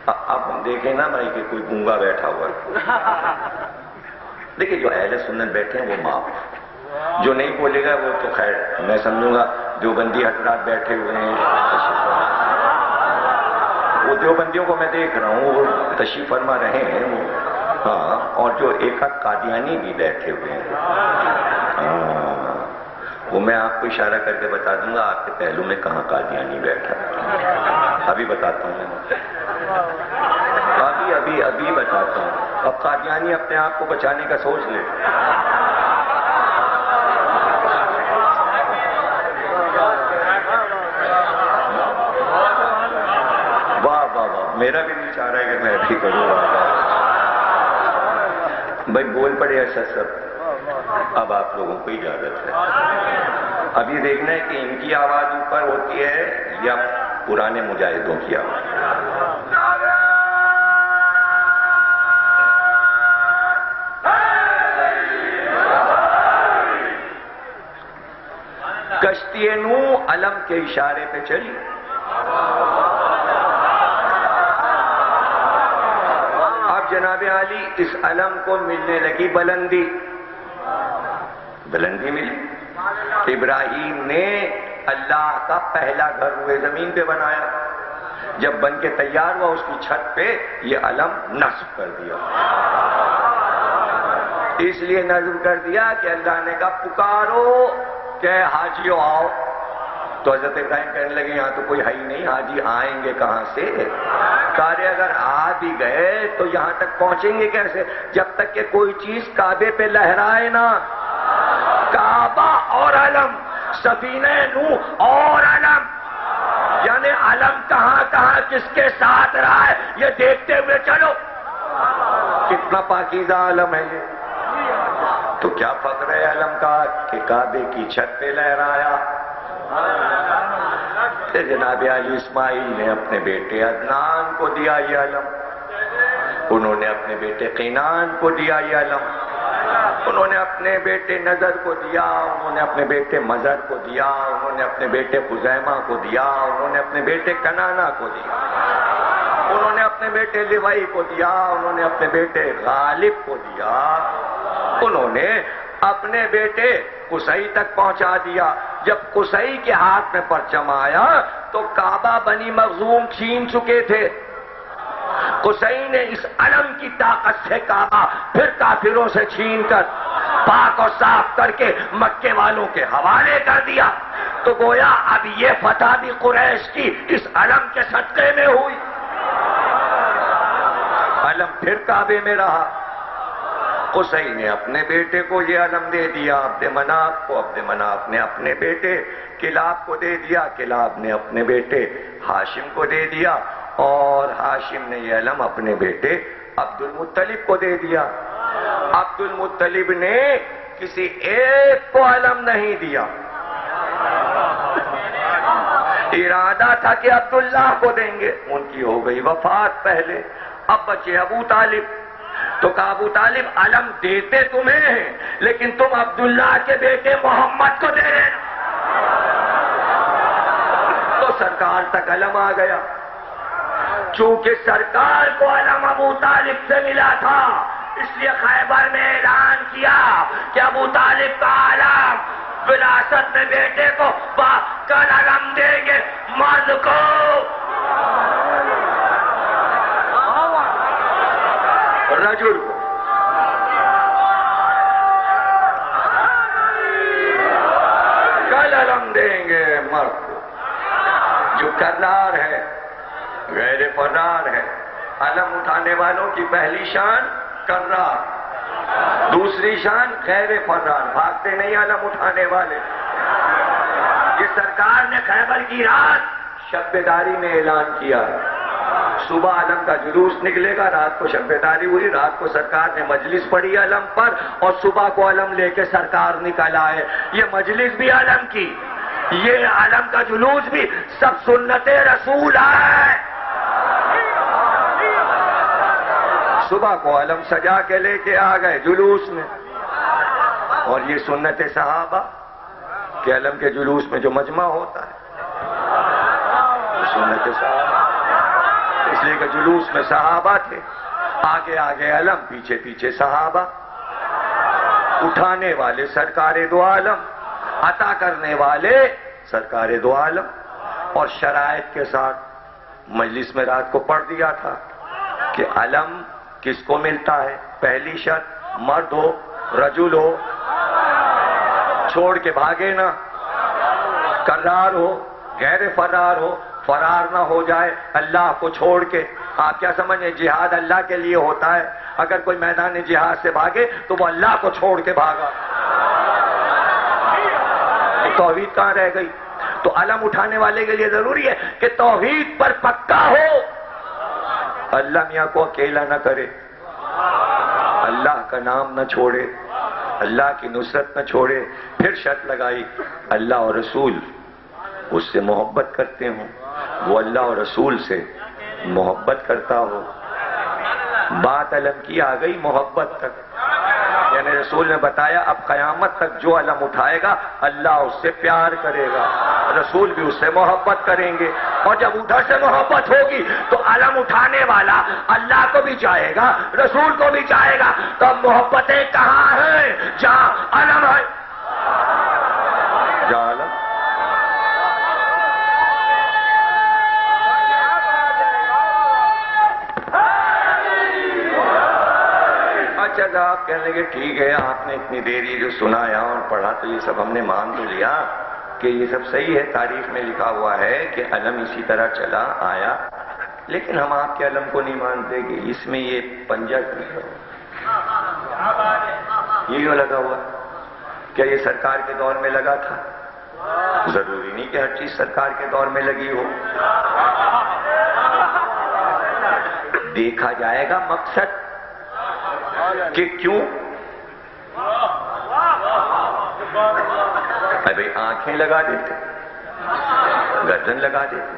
A: اب ہم دیکھیں نا بھائی کہ کوئی گونگا بیٹھا ہوا ہے، دیکھیں جو اہل سنت بیٹھے ہیں وہ معاف، جو نہیں بولے گا وہ تو خیر میں سمجھوں گا دیوبندی حضرات بیٹھے ہوئے ہیں، وہ دیوبندیوں کو میں دیکھ رہا ہوں، وہ تشریف فرما رہے ہیں وہ، ہاں، اور جو ایک قادیانی بھی بیٹھے ہوئے ہیں، ہاں، وہ میں آپ کو اشارہ کر کے بتا دوں گا آپ کے پہلو میں کہاں قادیانی بیٹھا، ابھی بتاتا ہوں میں، ابھی بتاتا ہوں۔ اب قادیانی اپنے آپ کو بچانے کا سوچ لے، میرا بھی نہیں چاہ رہا ہے کہ میں بھی کروں گا، بھائی بول پڑے ایسا سب، اب آپ لوگوں کو اجازت ہے، اب یہ دیکھنا ہے کہ ان کی آواز اوپر ہوتی ہے یا پرانے مجاہدوں کی آواز۔ کشتی نوح علم کے اشارے پہ چلی، جناب علی اس علم کو ملنے لگی بلندی، بلندی ملی، ابراہیم نے اللہ کا پہلا گھر ہوئے زمین پہ بنایا، جب بن کے تیار ہوا اس کی چھت پہ یہ علم نصب کر دیا، اس لیے نصب کر دیا کہ اللہ نے کہا پکارو کہ حاجیوں آؤ، تو حضرت ابراہیم کہنے لگے یہاں تو کوئی ہے ہی نہیں، حاجی آئیں گے کہاں سے؟ کہا اگر آ بھی گئے تو یہاں تک پہنچیں گے کیسے جب تک کہ کوئی چیز کعبے پہ لہرائے نہ، کعبہ اور علم، سفینہ نوح اور علم، یعنی علم کہاں کہاں کس کے ساتھ رہا ہے یہ دیکھتے ہوئے چلو، کتنا پاکیزہ علم ہے یہ، تو کیا فخر ہے علم کا کہ کعبے کی چھت پہ لہرایا۔ جناب علی اسماعیل نے اپنے بیٹے عدنان کو دیا یہ علم، انہوں نے اپنے بیٹے قینان کو دیا یہ علم، انہوں نے اپنے بیٹے نظر کو دیا، انہوں نے اپنے بیٹے مظہر کو دیا، انہوں نے اپنے بیٹے خزیمہ کو دیا، انہوں نے اپنے بیٹے کنانا کو دیا، انہوں نے اپنے بیٹے لوائی کو دیا، انہوں نے اپنے بیٹے غالب کو دیا، انہوں نے اپنے بیٹے قصی تک پہنچا دیا۔ جب قصی کے ہاتھ میں پرچم آیا تو کعبہ بنی مخزوم چھین چکے تھے، قصی نے اس علم کی طاقت سے کعبہ پھر کافروں سے چھین کر پاک اور صاف کر کے مکے والوں کے حوالے کر دیا، تو گویا اب یہ فتح بھی قریش کی اس علم کے صدقے میں ہوئی، علم پھر کعبے میں رہا۔ قصی نے اپنے بیٹے کو یہ علم دے دیا عبد مناف کو، عبد مناف نے اپنے بیٹے کلاب کو دے دیا، کلاب نے اپنے بیٹے ہاشم کو دے دیا، اور ہاشم نے یہ علم اپنے بیٹے عبد المطلب کو دے دیا۔ عبد المطلب نے کسی ایک کو علم نہیں دیا، ارادہ تھا کہ عبداللہ کو دیں گے، ان کی ہو گئی وفات پہلے، اب بچے ابو طالب، تو کہا ابو طالب علم دیتے تمہیں ہیں لیکن تم عبداللہ کے بیٹے محمد کو دے رہے، تو سرکار تک علم آ گیا، چونکہ سرکار کو علم ابو طالب سے ملا تھا، اس لیے خیبر میں اعلان کیا کہ ابو طالب کا علم وراثت میں بیٹے کو کل علم دیں گے، مرد کو رجل کو۔ کل علم دیں گے مرد کو، جو کرار ہے غیر فرار ہے۔ علم اٹھانے والوں کی پہلی شان کرار، دوسری شان غیر فرار، بھاگتے نہیں علم اٹھانے والے۔ یہ سرکار نے خیبر کی رات شب بیداری میں اعلان کیا، صبح علم کا جلوس نکلے گا، رات کو شب بیداری ہوئی، رات کو سرکار نے مجلس پڑھی علم پر، اور صبح کو علم لے کے سرکار نکل آئے۔ یہ مجلس بھی علم کی، یہ علم کا جلوس بھی، سب سنت رسول ہے۔ صبح کو علم سجا کے لے کے آ گئے جلوس میں، اور یہ سنت صحابہ کہ علم کے جلوس میں جو مجمع ہوتا ہے سنت صحابہ، اس لیے کہ جلوس میں صحابہ تھے، آگے آگے علم، پیچھے پیچھے صحابہ، اٹھانے والے سرکار دو عالم، عطا کرنے والے سرکار دو عالم، اور شرائط کے ساتھ مجلس میں رات کو پڑھ دیا تھا کہ علم کس کو ملتا ہے، پہلی شرط مرد ہو، رجل ہو، چھوڑ کے بھاگے نہ، کرار ہو، غیر فرار ہو، فرار نہ ہو جائے اللہ کو چھوڑ کے۔ آپ کیا سمجھیں جہاد اللہ کے لیے ہوتا ہے، اگر کوئی میدان جہاد سے بھاگے تو وہ اللہ کو چھوڑ کے بھاگا، توحید کہاں رہ گئی؟ تو علم اٹھانے والے کے لیے ضروری ہے کہ توحید پر پکا ہو، اللہ میاں کو اکیلا نہ کرے، اللہ کا نام نہ چھوڑے، اللہ کی نصرت نہ چھوڑے۔ پھر شرط لگائی اللہ اور رسول اس سے محبت کرتے ہوں، وہ اللہ اور رسول سے محبت کرتا ہو۔ بات علم کی آ گئی محبت تک، یعنی رسول نے بتایا اب قیامت تک جو علم اٹھائے گا اللہ اس سے پیار کرے گا، رسول بھی اس سے محبت کریں گے، اور جب ادھر سے محبت ہوگی تو علم اٹھانے والا اللہ کو بھی چاہے گا، رسول کو بھی چاہے گا۔ تو اب محبتیں کہاں ہیں؟ جہاں علم ہے۔ لگا، آپ کہنے لگے ٹھیک ہے آپ نے اتنی دیر یہ جو سنایا اور پڑھا تو یہ سب ہم نے مان تو لیا کہ یہ سب صحیح ہے، تاریخ میں لکھا ہوا ہے کہ علم اسی طرح چلا آیا، لیکن ہم آپ کے علم کو نہیں مانتے کہ اس میں یہ پنجہ کیوں یہ کیوں لگا ہوا؟ کیا یہ سرکار کے دور میں لگا تھا؟ ضروری نہیں کہ ہر چیز سرکار کے دور میں لگی ہو، دیکھا جائے گا مقصد کہ کیوں۔ ابھی آنکھیں لگا دیتے، گردن لگا دیتے،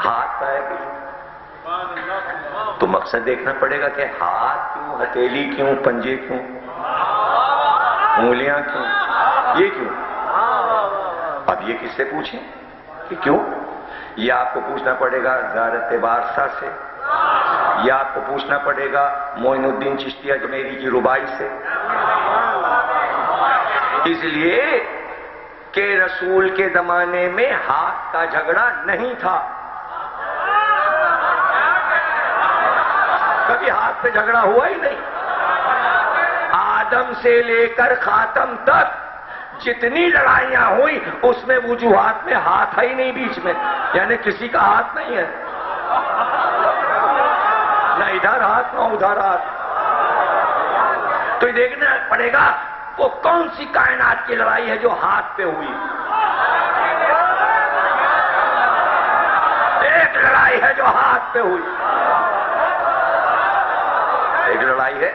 A: ہاتھ پائے تو مقصد دیکھنا پڑے گا کہ ہاتھ کیوں، ہتھیلی کیوں، پنجے کیوں، انگلیاں کیوں، یہ کیوں؟ اب یہ کس سے پوچھیں کہ کیوں؟ یہ آپ کو پوچھنا پڑے گا زیارت بارسا سے، یا آپ کو پوچھنا پڑے گا معین الدین چشتی اجمیری کی ربائی سے، اس لیے کہ رسول کے زمانے میں ہاتھ کا جھگڑا نہیں تھا، کبھی ہاتھ پہ جھگڑا ہوا ہی نہیں۔ آدم سے لے کر خاتم تک جتنی لڑائیاں ہوئی اس میں وجوہات میں ہاتھ ہی نہیں بیچ میں، یعنی کسی کا ہاتھ نہیں ہے، نہ ادھر ہاتھ نہ ادھر ہاتھ۔ تو یہ دیکھنا پڑے گا وہ کون سی کائنات کی لڑائی ہے جو ہاتھ پہ ہوئی۔ ایک لڑائی ہے جو ہاتھ پہ ہوئی، ایک لڑائی ہے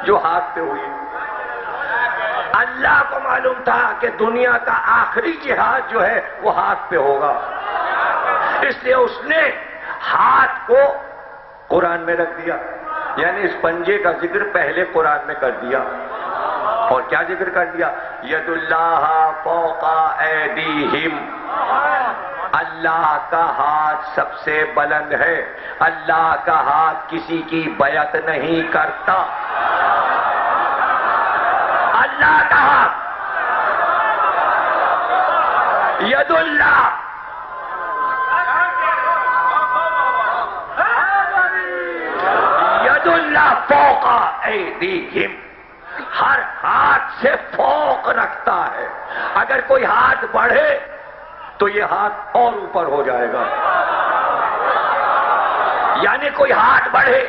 A: جو ہاتھ پہ ہوئی۔ اللہ کو معلوم تھا کہ دنیا کا آخری جہاد جو ہے وہ ہاتھ پہ ہوگا، اس لیے اس نے ہاتھ کو قرآن میں رکھ دیا، یعنی اس پنجے کا ذکر پہلے قرآن میں کر دیا۔ اور کیا ذکر کر دیا؟ ید اللہ فوق ایدیہم، اللہ کا ہاتھ سب سے بلند ہے، اللہ کا ہاتھ کسی کی بیعت نہیں کرتا، اللہ کا ہاتھ ید اللہ ید اللہ فوق ایدیہم، ہر ہاتھ سے فوق رکھتا ہے، اگر کوئی ہاتھ بڑھے تو یہ ہاتھ اور اوپر ہو جائے گا، یعنی کوئی ہاتھ بڑھے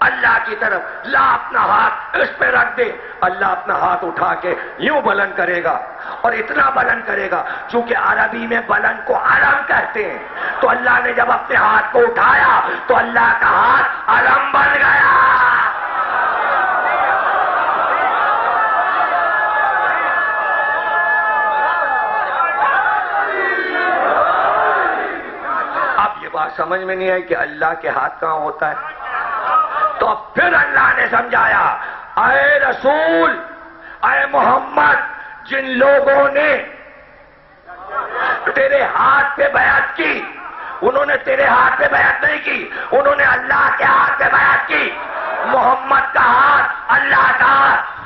A: اللہ کی طرف، لا اپنا ہاتھ اس پہ رکھ دے، اللہ اپنا ہاتھ اٹھا کے یوں بلند کرے گا، اور اتنا بلند کرے گا چونکہ عربی میں بلند کو علم کہتے ہیں، تو اللہ نے جب اپنے ہاتھ کو اٹھایا تو اللہ کا ہاتھ علم بن گیا۔ بات سمجھ میں نہیں آئی کہ اللہ کے ہاتھ کہاں ہوتا ہے؟ تو پھر اللہ نے سمجھایا، اے رسول، اے محمد، جن لوگوں نے تیرے ہاتھ پہ بیعت کی، انہوں نے تیرے ہاتھ پہ بیعت نہیں کی، انہوں نے اللہ کے ہاتھ پہ بیعت کی۔ محمد کا ہاتھ اللہ کا ہاتھ،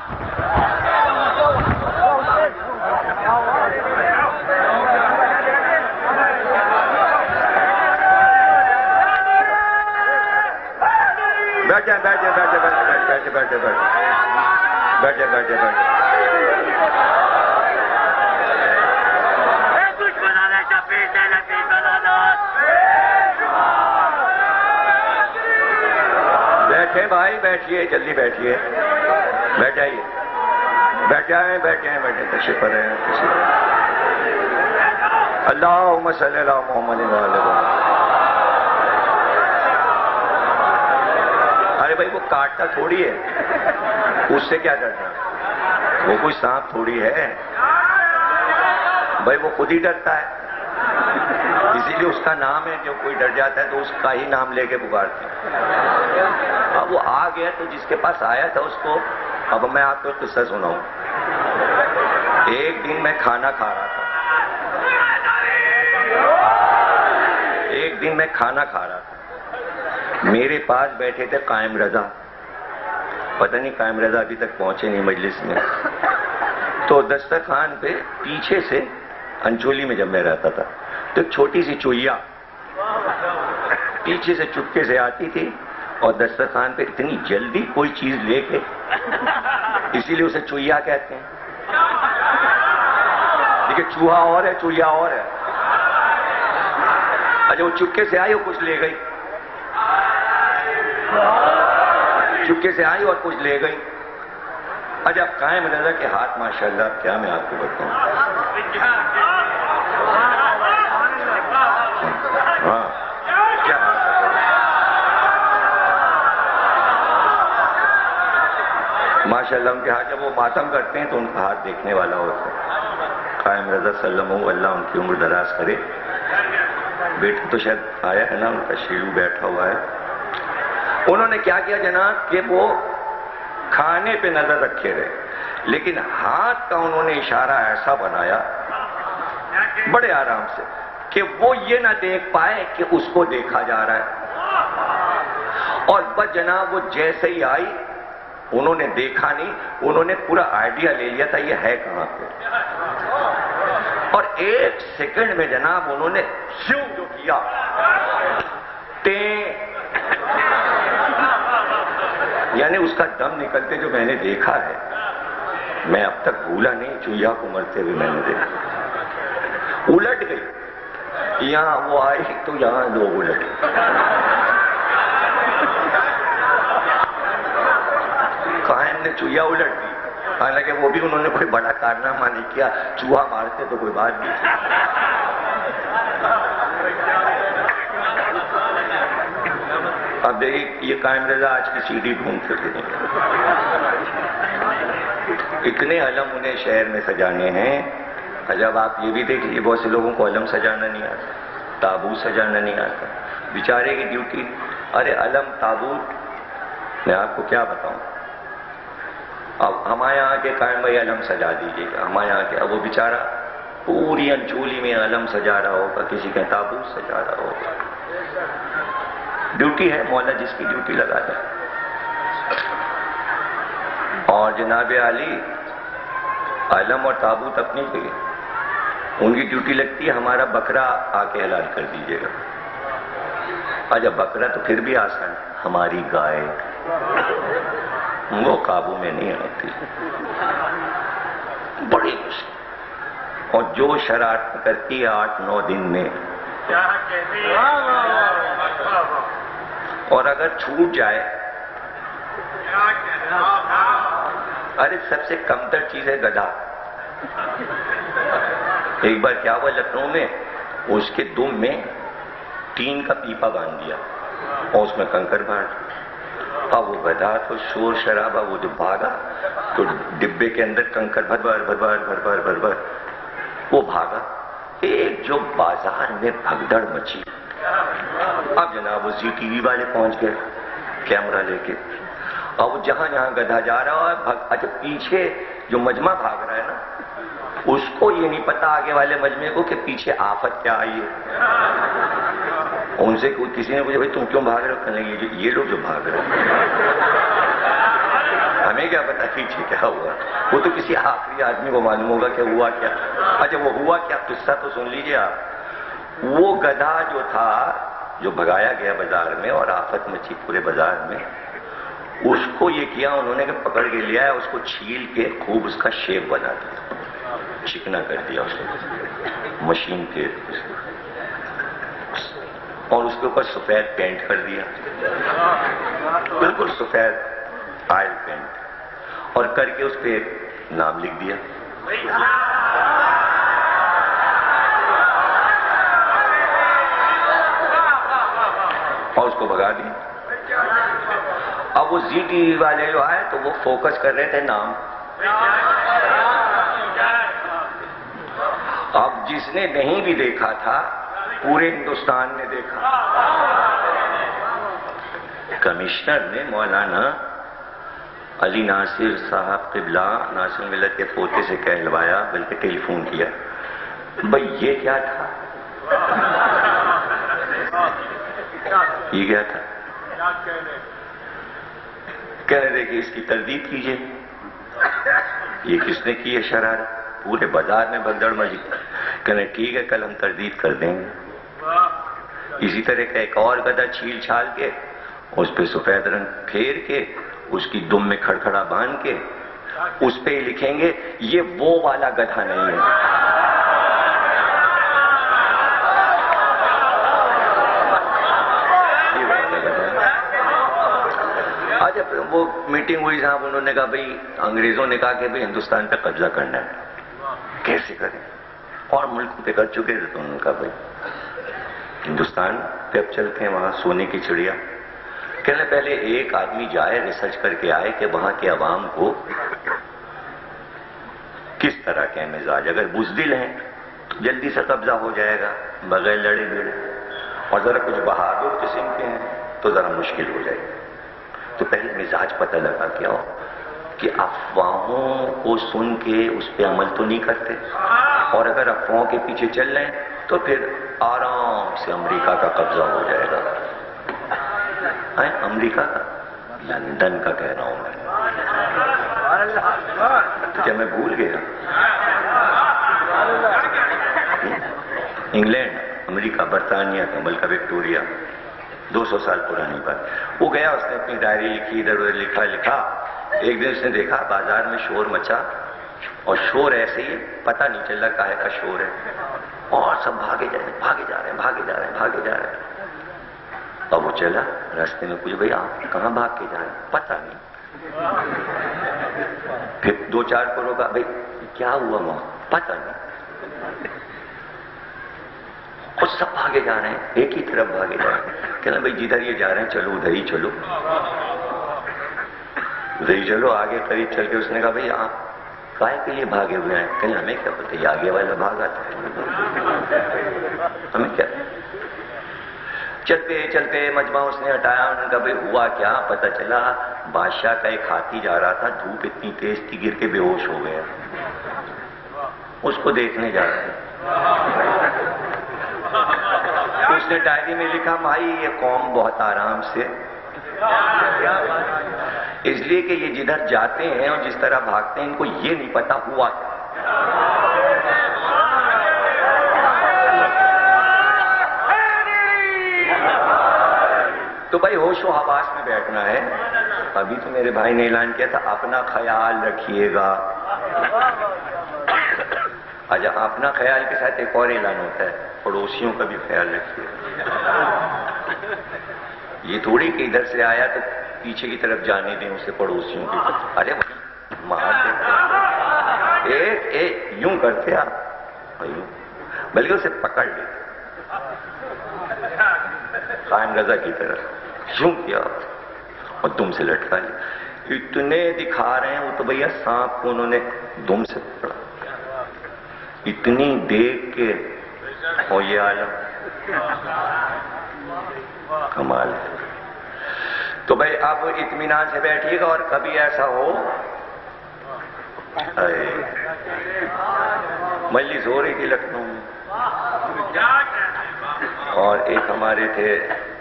A: بیٹھے بیٹھے بیٹھے بیٹھے بیٹھے بیٹھے بیٹھے بیٹھے بیٹھے بھائی، بیٹھیے، جلدی بیٹھیے، بیٹھ جائیے، بیٹھ جائیں، بیٹھے ہیں، بیٹھے تشریف پر ہیں، اللہم صلی علی محمد وعلی محمد۔ ارے بھائی وہ کاٹتا تھوڑی ہے، اس سے کیا ڈرنا، وہ کوئی سانپ تھوڑی ہے بھائی، وہ خود ہی ڈرتا ہے، اسی لیے اس کا نام ہے، جو کوئی ڈر جاتا ہے تو اس کا ہی نام لے کے پکارتے ہیں۔ اب وہ آ گیا تو جس کے پاس آیا تھا اس کو، اب میں آپ کو ایک قصہ سناؤں۔ ایک دن میں کھانا کھا رہا تھا، ایک دن میں کھانا کھا رہا تھا، میرے پاس بیٹھے تھے قائم رضا، پتہ نہیں قائم رضا ابھی تک پہنچے نہیں مجلس میں، تو دسترخوان پہ پیچھے سے انچولی میں جب میں رہتا تھا تو ایک چھوٹی سی چوہیا پیچھے سے چپکے سے آتی تھی اور دسترخوان پہ اتنی جلدی کوئی چیز لے کے، اسی لیے اسے چوہیا کہتے ہیں. دیکھیے چوہا اور ہے، چوہیا اور ہے. اچھا وہ چپکے سے آئی اور کچھ لے گئی، چپکے سے آئی اور کچھ لے گئی. اچھا قائم رضا کے ہاتھ ماشاءاللہ کیا میں آپ کو بتاؤں. ہاں کیا ماشاءاللہ ان کے ہاتھ جب وہ ماتم کرتے ہیں تو ان کا ہاتھ دیکھنے والا ہوتا ہے. قائم رضا سلم اللہ ان کی عمر دراز کرے. بیٹا تو شاید آیا ہے نا، ان کا شیرو بیٹھا ہوا ہے. انہوں نے کیا کیا جناب کہ وہ کھانے پہ نظر رکھے رہے، لیکن ہاتھ کا انہوں نے اشارہ ایسا بنایا بڑے آرام سے کہ وہ یہ نہ دیکھ پائے کہ اس کو دیکھا جا رہا ہے. اور بس جناب وہ جیسے ہی آئی انہوں نے دیکھا نہیں، انہوں نے پورا آئیڈیا لے لیا تھا یہ ہے کہاں پہ. اور 1 سیکنڈ میں جناب انہوں نے شیو جو کیا، یعنی اس کا دم نکلتے جو میں نے دیکھا ہے، میں اب تک بھولا نہیں. چوہیا کو مرتے ہوئے میں نے دیکھا، الٹ گئی. یہاں وہ آئی تو یہاں لوگ الٹ گئے. قائم نے چوہیا الٹ دی، حالانکہ وہ بھی انہوں نے کوئی بڑا کارنامہ نہیں کیا. چوہا مارتے تو کوئی بات نہیں. اب دیکھیں یہ قائم رضا آج کی سی ڈی ڈھونڈتے تھے. اتنے علم انہیں شہر میں سجانے ہیں. جب آپ یہ بھی دیکھ لیجیے بہت سے لوگوں کو علم سجانا نہیں آتا، تابوت سجانا نہیں آتا. بیچارے کی ڈیوٹی، ارے علم تابوت میں آپ کو کیا بتاؤں. اب ہمارے یہاں کے قائم بھائی علم سجا دیجیے گا، ہمارے یہاں کے اب وہ بیچارہ پوری انچولی میں علم سجا رہا ہوگا، کسی کے تابوت سجا رہا ہوگا. ڈیوٹی ہے، مولا جس کی ڈیوٹی لگا دے. اور جناب عالی علم اور تابوت اپنی جگہ، ان کی ڈیوٹی لگتی ہے ہمارا بکرا آ کے حلال کر دیجیے گا. اچھا بکرا تو پھر بھی آسان ہے، ہماری گائے وہ قابو میں نہیں آتی، بڑی مشکل. اور جو شرارت کرتی ہے 8-9 دن میں، اور اگر چھوٹ جائے، ارے سب سے کمتر چیز ہے گدھا. ایک بار کیا ہوا لکھنؤ میں، اس کے دم میں ٹین کا پیپا باندھ دیا اور اس میں کنکر بھر. اب وہ گدھا تو شور شرابہ، وہ جو بھاگا تو ڈبے کے اندر کنکر بھر بھر وہ بھاگا. ایک جو بازار میں بھگدڑ مچی. اب جناب وہ زی ٹی وی والے پہنچ گئے کیمرہ لے کے. اب جہاں جہاں گدھا جا رہا ہے، اچھا پیچھے جو مجمع بھاگ رہا ہے نا، اس کو یہ نہیں پتا آگے والے مجمع کو کہ پیچھے آفت کیا آئی ہے. ان سے کسی نے پوچھا بھائی تم کیوں بھاگ رہے ہو؟ کہنے لگے یہ لوگ جو بھاگ رہے ہیں، ہمیں کیا پتا پیچھے کیا ہوا. وہ تو کسی آخری آدمی کو معلوم ہوگا کہ ہوا کیا. اچھا وہ ہوا کیا، قصہ تو سن لیجئے آپ. وہ گدھا جو تھا جو بھگایا گیا بازار میں اور آفت مچی پورے بازار میں، اس کو یہ کیا انہوں نے کہ پکڑ کے لیا ہے، اس کو چھیل کے خوب اس کا شیپ بنا دیا، چکنا کر دیا اس کو مشین کے، اور اس کے اوپر سفید پینٹ کر دیا، بالکل سفید آئل پینٹ، اور کر کے اس پہ نام لکھ دیا. اور اس کو بھگا دیا. اب وہ زی ٹی وی والے جو آئے تو وہ فوکس کر رہے تھے نام. اب جس نے نہیں بھی دیکھا تھا پورے ہندوستان نے دیکھا. کمشنر نے مولانا علی ناصر صاحب قبلہ ناصر ملت کے پوتے سے کہلوایا، بلکہ ٹیلی فون کیا، بھئی یہ کیا تھا، یہ کیا تھا. کہنے دے کہ اس کی تردید کیجئے. یہ کس نے کی ہے شرارت؟ پورے بازار میں بھگدڑ مچی. کہنے ٹھیک ہے کل ہم تردید کر دیں گے. اسی طرح کا ایک اور گدھا چھیل چھال کے اس پہ سفید رنگ پھیر کے اس کی دم میں کھڑکھڑا باندھ کے اس پہ لکھیں گے یہ وہ والا گدھا نہیں ہے. آج وہ میٹنگ ہوئی صاحب، انہوں نے کہا بھئی انگریزوں نے کہا کہ بھئی ہندوستان پہ قبضہ کرنا ہے، کیسے کریں؟ اور ملکوں پہ کر چکے تھے. تو انہوں نے کہا بھئی ہندوستان پہ اب چلتے ہیں، وہاں سونے کی چڑیا. کہنے پہلے ایک آدمی جائے ریسرچ کر کے آئے کہ وہاں کے عوام کو کس طرح کے مزاج، اگر بزدل ہیں تو جلدی سے قبضہ ہو جائے گا بغیر لڑے بھیڑے، اور ذرا کچھ بہادر قسم کے ہیں تو ذرا مشکل ہو جائے گی. تو پہلے مزاج پتہ لگا کیا ہو کہ افواہوں کو سن کے اس پہ عمل تو نہیں کرتے، اور اگر افواہوں کے پیچھے چل رہے ہیں تو پھر آرام سے امریکہ کا قبضہ ہو جائے گا. امریکہ کا، لندن کا کہہ رہا ہوں میں، تو کیا میں بھول گیا؟ انگلینڈ، امریکہ، برطانیہ کا، ملکہ وکٹوریہ، 200 سال پرانی بات. وہ گیا، اس نے اپنی ڈائری لکھی، ادھر ادھر لکھا. ایک دن اس نے دیکھا بازار میں شور مچا، اور شور ایسے ہی پتہ نہیں چل رہا کاہے کا شور ہے، اور سب بھاگے جا رہے ہیں. اور وہ چلا، راستے میں پوچھا بھئی آپ کہاں بھاگ کے جا رہے ہیں؟ پتہ نہیں. پھر 2-4 کو روکا، بھئی کیا ہوا وہاں؟ پتہ نہیں. اور سب بھاگے جا رہے ہیں، ایک ہی طرف بھاگے جا رہے ہیں. کہنا بھئی جدھر یہ جا رہے ہیں چلو ادھر ہی چلو. آگے قریب چل کے اس نے کہا بھئی آپ کائے کے لیے بھاگے ہوئے ہیں؟ کہنا ہمیں کیا پتہ، یہ آگے والا بھاگا تھا، ہمیں کیا. چلتے مجمع اس نے ہٹایا. انہوں نے کہا بھئی ہوا کیا؟ پتہ چلا بادشاہ کا ایک ہاتھی جا رہا تھا، دھوپ اتنی تیز تھی گر کے بے ہوش ہو گیا، اس کو دیکھنے جا رہے ہیں. اس نے ڈائری میں لکھا بھائی یہ قوم بہت آرام سے، اس لیے کہ یہ جدھر جاتے ہیں اور جس طرح بھاگتے ہیں ان کو یہ نہیں پتا ہوا. تو بھائی ہوش و حواس میں بیٹھنا ہے. ابھی تو میرے بھائی نے اعلان کیا تھا اپنا خیال رکھیے گا. اچھا، اپنا خیال کے ساتھ ایک اور اعلان ہوتا ہے، پڑوسیوں کا بھی خیال رکھیے. یہ تھوڑی کہ ادھر سے آیا تو پیچھے کی طرف جانے دیں اسے، پڑوسیوں کی. ارے مار دیتے، یوں کرتے آپ، بلکہ اسے پکڑ لیتے قائم رضا کی طرف، یوں کیا اور دم سے لٹکا لیا. اتنے دکھا رہے ہیں وہ تو بھیا سانپ کو انہوں نے دم سے پکڑا، اتنی دیکھ کے. اور یہ عالم کمال ہے. تو بھائی آپ اطمینان سے بیٹھیے گا. اور کبھی ایسا ہو مجلس ہو رہی تھی لکھنؤ میں، اور ایک ہمارے تھے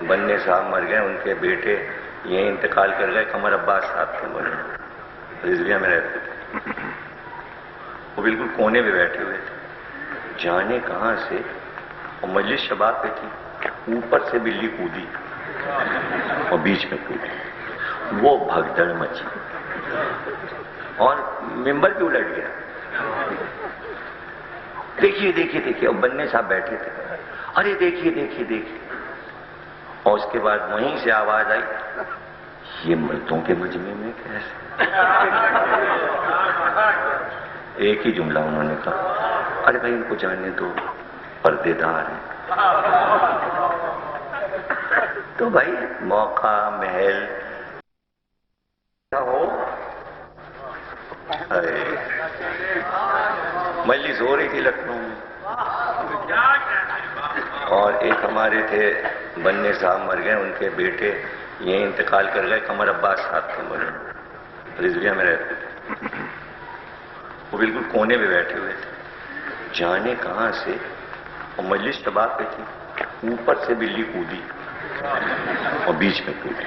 A: بننے صاحب مر گئے، ان کے بیٹے یہ انتقال کر گئے. قمر عباس صاحب کے مرے، رضویہ میں رہتے تھے. وہ بالکل کونے میں بیٹھے ہوئے تھے، جانے کہاں سے، اور مجلس شباب پہ تھی، اوپر سے بلی کودی اور بیچ میں کودی. وہ بھگدڑ مچی اور ممبر بھی الٹ گیا. دیکھیے اور بننے صاحب بیٹھے تھے، ارے دیکھیے. اور اس کے بعد وہیں سے آواز آئی یہ مردوں کے مجمع میں کیسے. ایک ہی جملہ انہوں نے کہا، ارے بھائی ان کو جاننے دو، پردے دار ہیں. تو بھائی موقع محل ہو. مجلس ہو رہی تھی لکھنؤ میں، اور ایک ہمارے تھے بننے صاحب مر گئے، ان کے بیٹے یہ انتقال کر گئے. قمر عباس صاحب کے مرے، رضویہ میں رہتے تھے. وہ بالکل کونے میں بیٹھے ہوئے تھے، جانے کہاں سے، اور مجلس شباب پہ تھی، اوپر سے بلی کودی اور بیچ میں کودی.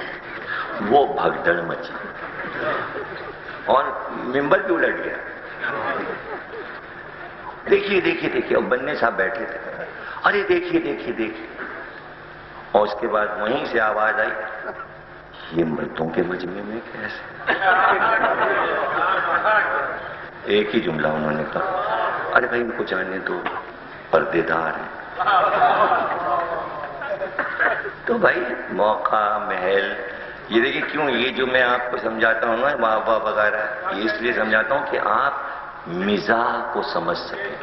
A: وہ بھگدڑ مچی اور ممبر بھی الٹ گیا. دیکھیے اور بننے صاحب بیٹھے تھے، ارے دیکھیے. اور اس کے بعد وہیں سے آواز آئی یہ مردوں کے مجمع میں کیسے؟ ایک ہی جملہ انہوں نے کہا، ارے بھائی ان کو جانے دو، پردے دار ہیں۔ تو بھائی موقع محل، یہ دیکھیں کیوں یہ جو میں آپ کو سمجھاتا ہوں نا واہ وغیرہ، یہ اس لیے سمجھاتا ہوں کہ آپ مزاح کو سمجھ سکیں۔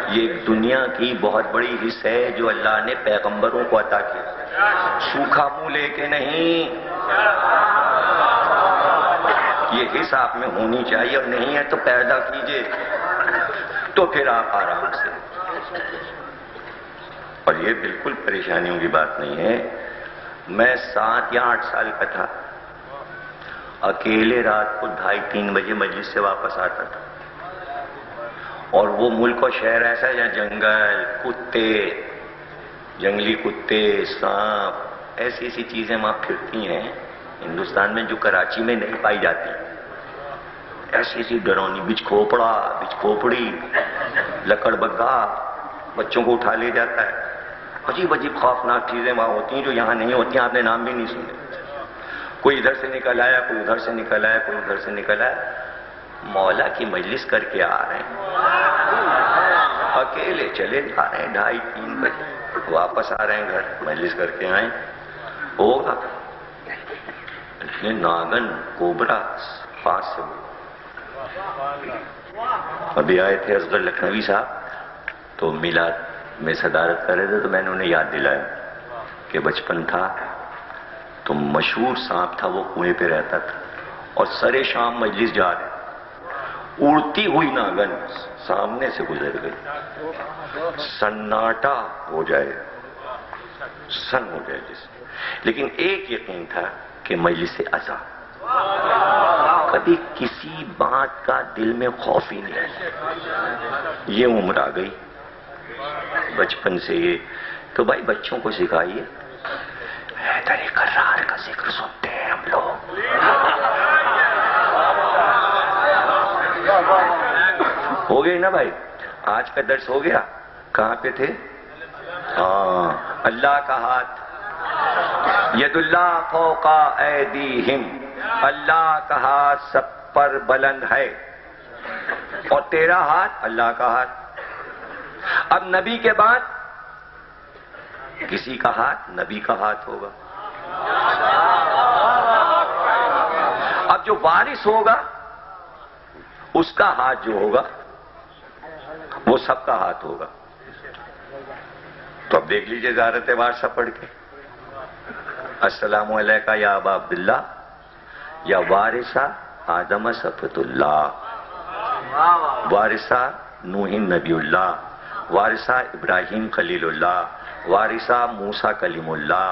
A: یہ ایک دنیا کی بہت بڑی حص ہے جو اللہ نے پیغمبروں کو عطا کی، سوکھا منہ لے کے نہیں، یہ حص آپ میں ہونی چاہیے، اور نہیں ہے تو پیدا کیجئے، تو پھر آپ آرام سے۔ اور یہ بالکل پریشانیوں کی بات نہیں ہے۔ میں 7 یا 8 سال کا تھا، اکیلے رات کو 2:30-3 بجے مجلس سے واپس آتا تھا، اور وہ ملک و شہر ایسا ہے جہاں جنگل، کتے، جنگلی کتے، سانپ، ایسی ایسی چیزیں وہاں پھرتی ہیں ہندوستان میں جو کراچی میں نہیں پائی جاتی، ایسی ایسی ڈرونی، بچ کھوپڑی، لکڑ بگھا، بچوں کو اٹھا لے جاتا ہے، عجیب عجیب خوفناک چیزیں وہاں ہوتی ہیں جو یہاں نہیں ہوتی ہیں، آپ نے نام بھی نہیں سنے۔ کوئی ادھر سے نکل آیا، کوئی ادھر سے نکل آیا، کوئی ادھر سے نکل آیا، مولا کی مجلس کر کے آ رہے ہیں، اکیلے چلے جا رہے ہیں 2:30-3 بجے، واپس آ رہے ہیں گھر، مجلس کر کے آئیں، ہوگا اتنے ناگن کوبرا پاس سے۔ ابھی آئے تھے اصغر لکھنوی صاحب، تو میلاد میں صدارت کر رہے تھے، تو میں نے انہیں یاد دلایا کہ بچپن تھا تو مشہور سانپ تھا، وہ کنویں پہ رہتا تھا، اور سرے شام مجلس جا رہے، اڑتی ہوئی ناگن سامنے سے گزر گئی، سناٹا ہو جائے، سن ہو جائے جس، لیکن ایک یقین تھا کہ مجلس سے ازا، کبھی کسی بات کا دل میں خوف ہی نہیں آیا۔ یہ عمر آ گئی بچپن سے یہ، تو بھائی بچوں کو سکھائیے، حیدر کرار کا ذکر سنتے ہیں ہم لوگ، ہو گئی نا بھائی؟ آج کا درس ہو گیا؟ کہاں پہ تھے؟ ہاں، اللہ کا ہاتھ، ید اللہ فوق ایدیہم، اللہ کا ہاتھ سب پر بلند ہے، اور تیرا ہاتھ اللہ کا ہاتھ۔ اب نبی کے بعد کسی کا ہاتھ نبی کا ہاتھ ہوگا، اب جو وارث ہوگا اس کا ہاتھ جو ہوگا وہ سب کا ہاتھ ہوگا۔ تو اب دیکھ لیجئے زیارت وارثہ پڑھ کے، السلام علیکہ یا ابا عبداللہ یا وارثہ آدم صفوت اللہ، وارثہ نوح نبی اللہ، وارثہ ابراہیم خلیل اللہ، وارثہ موسیٰ کلیم اللہ،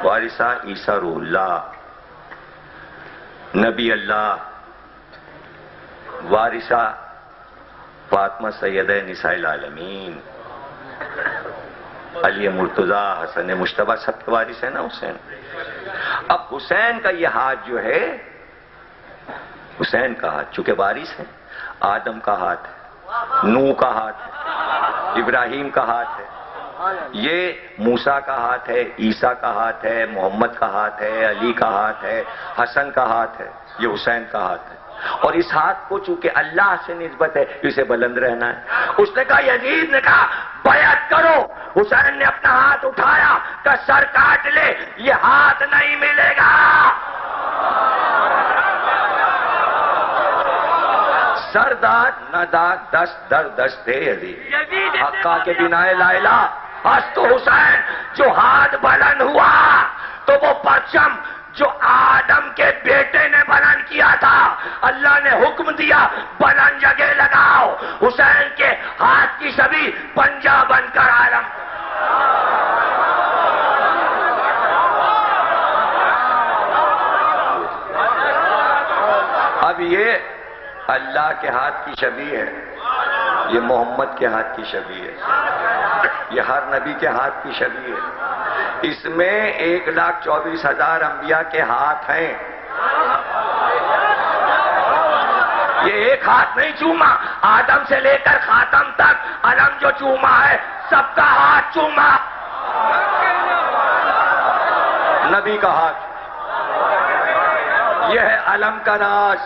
A: وارثہ عیسیٰ روح اللہ، نبی اللہ، وارثہ فاطمہ سیدہ نساء العالمین، علی مرتضیٰ، حسن مجتبیٰ، سب کے وارث ہیں نا حسین۔ اب حسین کا یہ ہاتھ جو ہے، حسین کا ہاتھ چونکہ وارث ہے، آدم کا ہاتھ ہے، نوح کا ہاتھ ہے، ابراہیم کا ہاتھ ہے، یہ موسیٰ کا ہاتھ ہے، عیسیٰ کا ہاتھ ہے، محمد کا ہاتھ ہے، علی کا ہاتھ ہے، حسن کا ہاتھ ہے، یہ حسین کا ہاتھ ہے۔ اور اس ہاتھ کو چونکہ اللہ سے نسبت ہے، اسے بلند رہنا ہے۔ اس نے کہا، یزید نے کہا بیعت کرو، حسین نے اپنا ہاتھ اٹھایا کہ سر کاٹ لے، یہ ہاتھ نہیں ملے گا۔ سر داد نہ داد، دست در دست ہے یزید، حقا کے بنا لا الہ، ہست حسین جو ہاتھ بلند ہوا تو وہ پرچم جو آدم کے بیٹے نے بلند کیا تھا، اللہ نے حکم دیا بلند جگہ لگاؤ، حسین کے ہاتھ کی چھوی پنجہ بن کر عالم۔ اب یہ اللہ کے ہاتھ کی چھوی ہے، یہ محمد کے ہاتھ کی چھوی ہے، یہ ہر نبی کے ہاتھ کی چھوی ہے۔ اس میں 1,24,000 انبیاء کے ہاتھ ہیں، یہ ایک ہاتھ نہیں چوما، آدم سے لے کر خاتم تک علم جو چوما ہے سب کا ہاتھ چوما، نبی کا ہاتھ۔ یہ ہے علم کا راز.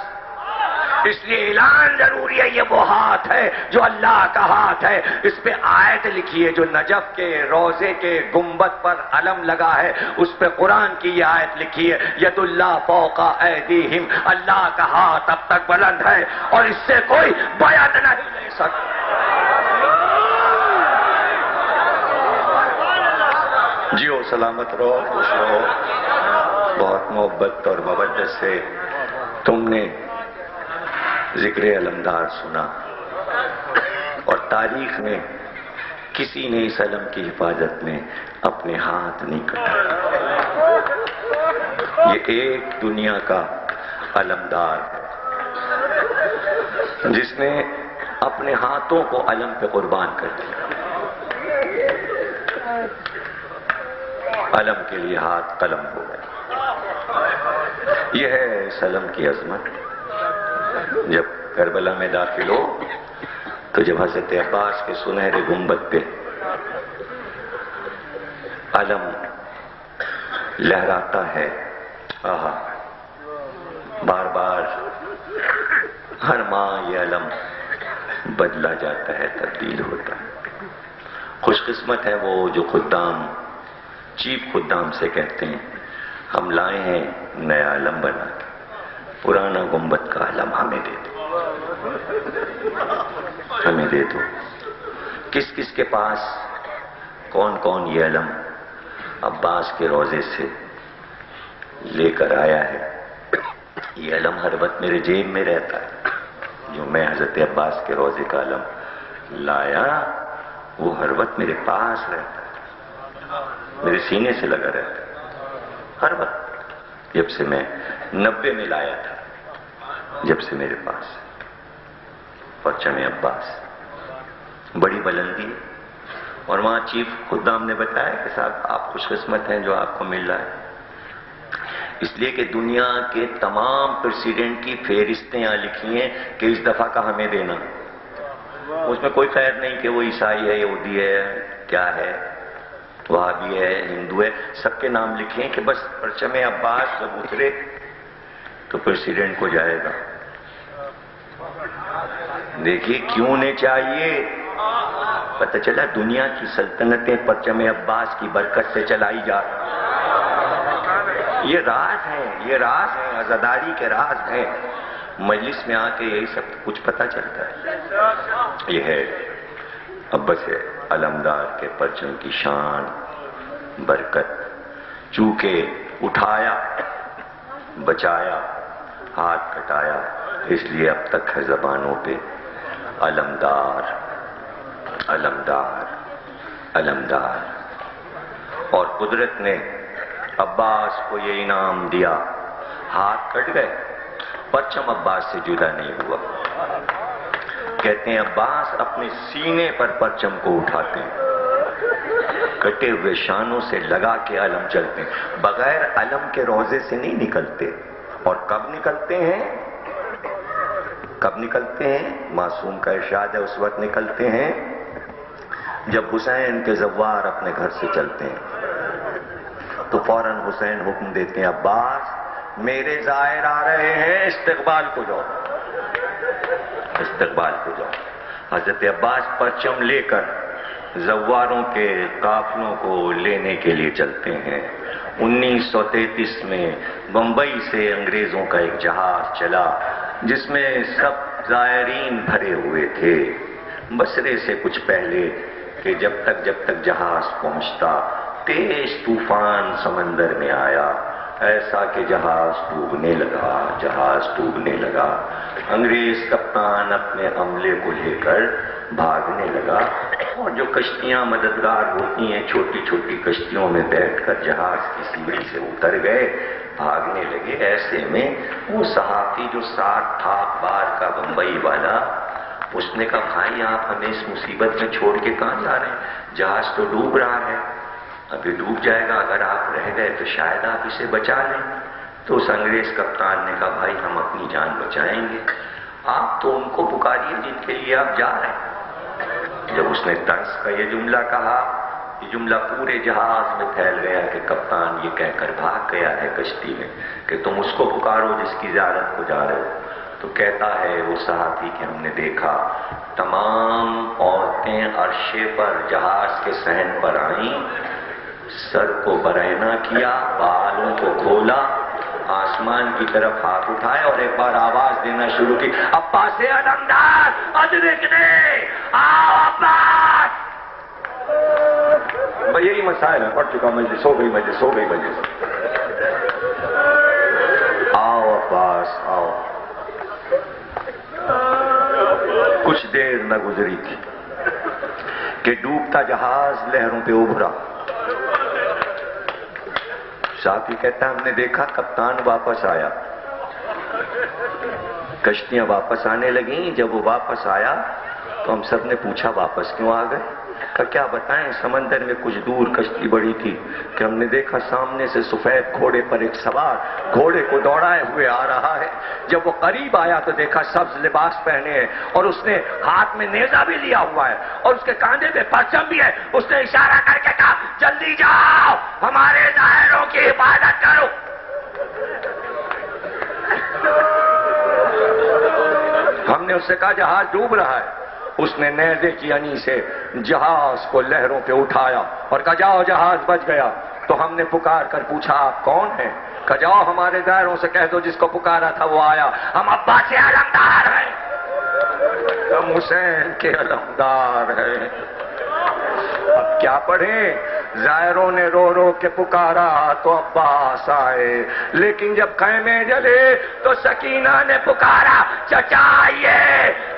A: اس لیے اعلان ضروری ہے. یہ وہ ہاتھ ہے جو اللہ کا ہاتھ ہے. اس پہ آیت لکھی ہے جو نجف کے روزے کے گنبد پر علم لگا ہے, اس پہ قرآن کی یہ آیت لکھی ہے ید اللہ فوق ایدیہم, اللہ کا ہاتھ اب تک بلند ہے اور اس سے کوئی بیعت نہیں لے سکتا. جیو سلامت رہو, خوش رہو. بہت محبت اور مودت سے تم نے ذکر علمدار سنا, اور تاریخ میں کسی نے اس علم کی حفاظت میں اپنے ہاتھ نہیں کٹائے. یہ ایک دنیا کا علمدار ہے جس نے اپنے ہاتھوں کو علم پہ قربان کر دیا. علم کے لیے ہاتھ قلم ہو گئے. یہ ہے اس علم کی عظمت. جب کربلا میں داخل ہو تو جب حضرت عباس کے سنہرے گنبد پہ علم لہراتا ہے, آہا, بار بار ہر ماہ یہ علم بدلا جاتا ہے, تبدیل ہوتا ہے. خوش قسمت ہے وہ جو خدام چیف خدام سے کہتے ہیں ہم لائے ہیں نیا علم بنا کے, پرانا گنبد کا علم ہمیں دے دو, ہمیں دے دو. کس کس کے پاس کون کون یہ علم عباس کے روزے سے لے کر آیا ہے؟ یہ علم ہر وقت میرے جیب میں رہتا ہے. جو میں حضرت عباس کے روزے کا علم لایا وہ ہر وقت میرے پاس رہتا ہے, میرے سینے سے لگا رہتا ہے ہر وقت. جب سے میں 90 میں لایا تھا, جب سے میرے پاس پرچم عباس, بڑی بلندی. اور وہاں چیف خدام نے بتایا کہ صاحب آپ خوش قسمت ہیں جو آپ کو مل رہا ہے, اس لیے کہ دنیا کے تمام پریسیڈنٹ کی فہرستیں یہاں لکھی ہیں کہ اس دفعہ کا ہمیں دینا. اس میں کوئی خیر نہیں کہ وہ عیسائی ہے, یہودی ہے, کیا ہے, وہابی ہے, ہندو ہے, سب کے نام لکھے ہیں کہ بس پرچم عباس جب اترے تو پریسیڈنٹ کو جائے گا. دیکھیے کیوں نہیں چاہیے, پتہ چلا دنیا کی سلطنتیں پرچم عباس کی برکت سے چلائی جا رہی. یہ راز ہے, یہ راز ہے, عزاداری کے راز ہیں. مجلس میں آ کے یہی سب کچھ پتہ چلتا ہے. یہ ہے عباس علمدار کے پرچم کی شان, برکت. چونکہ اٹھایا, بچایا, ہاتھ کٹایا, اس لیے اب تک ہے زبانوں پہ علمدار, علمدار, علمدار. اور قدرت نے عباس کو یہ انعام دیا. ہاتھ کٹ گئے, پرچم عباس سے جدا نہیں ہوا. کہتے ہیں عباس اپنے سینے پر پرچم کو اٹھاتے ہیں, کٹے ہوئے شانوں سے لگا کے علم چلتے ہیں, بغیر علم کے روزے سے نہیں نکلتے. اور کب نکلتے ہیں, کب نکلتے ہیں؟ معصوم کا ارشاد ہے اس وقت نکلتے ہیں جب حسین کے زوار اپنے گھر سے چلتے ہیں تو فوراً حسین حکم دیتے ہیں عباس میرے زائر آ رہے ہیں, استقبال کو جاؤ, استقبال کو جاؤ. حضرت عباس پرچم لے کر زواروں کے قافلوں کو لینے کے لیے چلتے ہیں. 1933 میں بمبئی سے انگریزوں کا ایک جہاز چلا جس میں سب زائرین بھرے ہوئے تھے. بصرے سے کچھ پہلے کہ جب تک جہاز پہنچتا تیز طوفان سمندر میں آیا, ایسا کہ جہاز ڈوبنے لگا, جہاز ڈوبنے لگا. انگریز کپتان اپنے عملے کو لے کر بھاگنے لگا, اور جو کشتیاں مددگار ہوتی ہیں چھوٹی چھوٹی کشتیوں میں بیٹھ کر جہاز کی سیڑھی سے اتر گئے, بھاگنے لگے. ایسے میں وہ صحافی جو 60 تھا بار کا بمبئی والا, اس نے کہا بھائی آپ ہمیں اس مصیبت میں چھوڑ کے کہاں جا رہے ہیں, جہاز تو ڈوب رہا ہے, ابھی ڈوب جائے گا, اگر آپ رہ گئے تو شاید آپ اسے بچا لیں. تو اس انگریز کپتان نے کہا بھائی ہم اپنی جان بچائیں گے, آپ تو ان کو پکاریے جن کے لیے آپ جا رہے ہیں. جب اس نے طرز کا یہ جملہ کہا یہ جملہ پورے جہاز میں پھیل گیا کہ کپتان یہ کہہ کر بھاگ گیا ہے کشتی میں کہ تم اس کو پکارو جس کی زیارت کو جا رہے ہو. تو کہتا ہے وہ صحافی کہ ہم نے دیکھا تمام عورتیں عرشے پر جہاز کے صحن پر آئیں، سر کو برہنہ کیا، بالوں کو کھولا، آسمان کی طرف ہاتھ اٹھائے اور ایک بار آواز دینا شروع کی، عباس علمدار ادرکنے، آؤ عباس. بھئی یہی مسائل ہے، پڑھ چکا مجلس، ہو گئی مجلس، ہو گئی مجلس. آؤ عباس آؤ. کچھ دیر نہ گزری تھی کہ ڈوبتا جہاز لہروں پہ ابھرا. صحافی کہتا ہم نے دیکھا کپتان واپس آیا، کشتیاں واپس آنے لگیں. جب وہ واپس آیا تو ہم سب نے پوچھا واپس کیوں آ گئے؟ کیا بتائیں، سمندر میں کچھ دور کشتی بڑی تھی کہ ہم نے دیکھا سامنے سے سفید گھوڑے پر ایک سوار گھوڑے کو دوڑائے ہوئے آ رہا ہے. جب وہ قریب آیا تو دیکھا سبز لباس پہنے ہیں اور اس نے ہاتھ میں نیزہ بھی لیا ہوا ہے اور اس کے کاندھے پہ پرچم بھی ہے. اس نے اشارہ کر کے کہا جلدی جاؤ ہمارے ظاہروں کی حفاظت کرو. ہم نے اس سے کہا جہاز ڈوب رہا ہے. اس نے نیزے کی انی سے جہاز کو لہروں پہ اٹھایا اور کہا جاؤ جہاز بچ گیا. تو ہم نے پکار کر پوچھا آپ کون ہیں؟ کہا جاؤ ہمارے دائروں سے کہہ دو جس کو پکارا تھا وہ آیا، ہم عباس علمدار ہیں، ہم حسین کے علمدار ہیں. اب کیا پڑھیں؟ زائروں نے رو رو کے پکارا تو عباس آئے، لیکن جب خیمے جلے تو سکینہ نے پکارا چچا آئیے.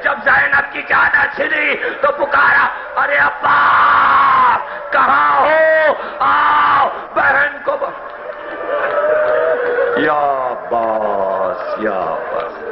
A: جب زینب کی چادر چھلی تو پکارا ارے عباس کہاں ہو، آؤ بہن کو یا عباس یا عباس.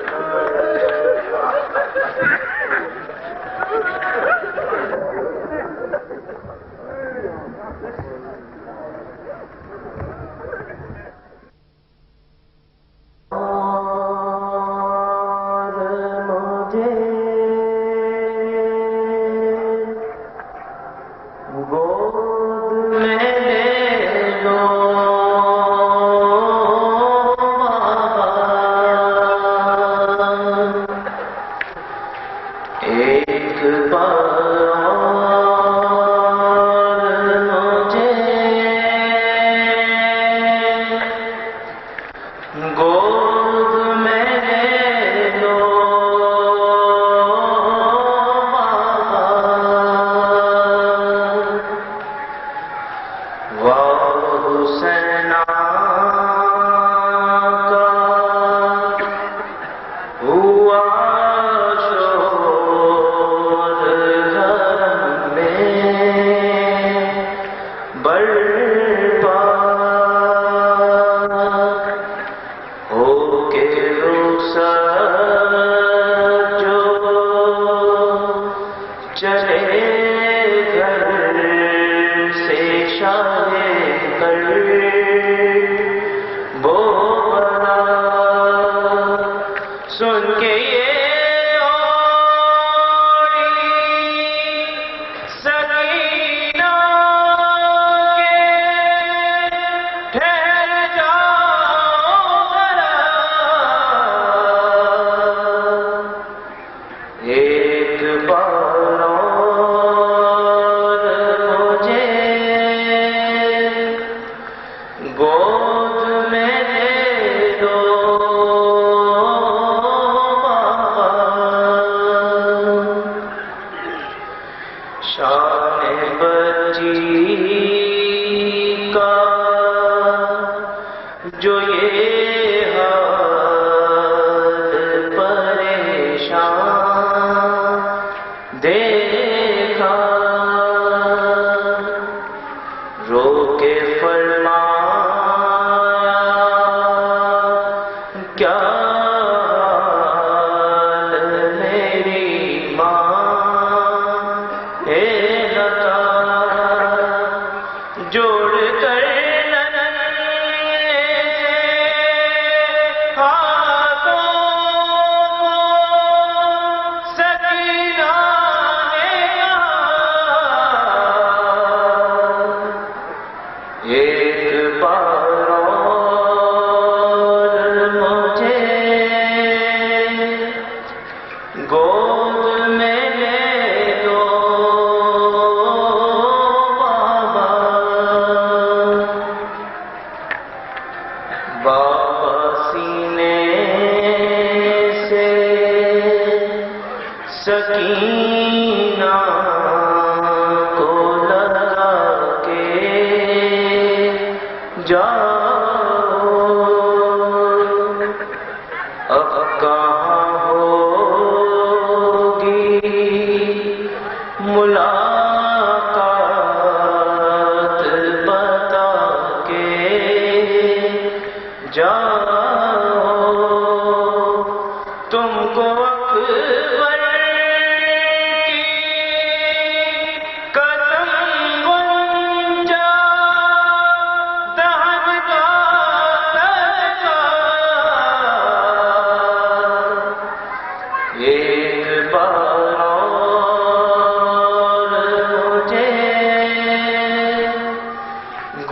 C: جوڑ کر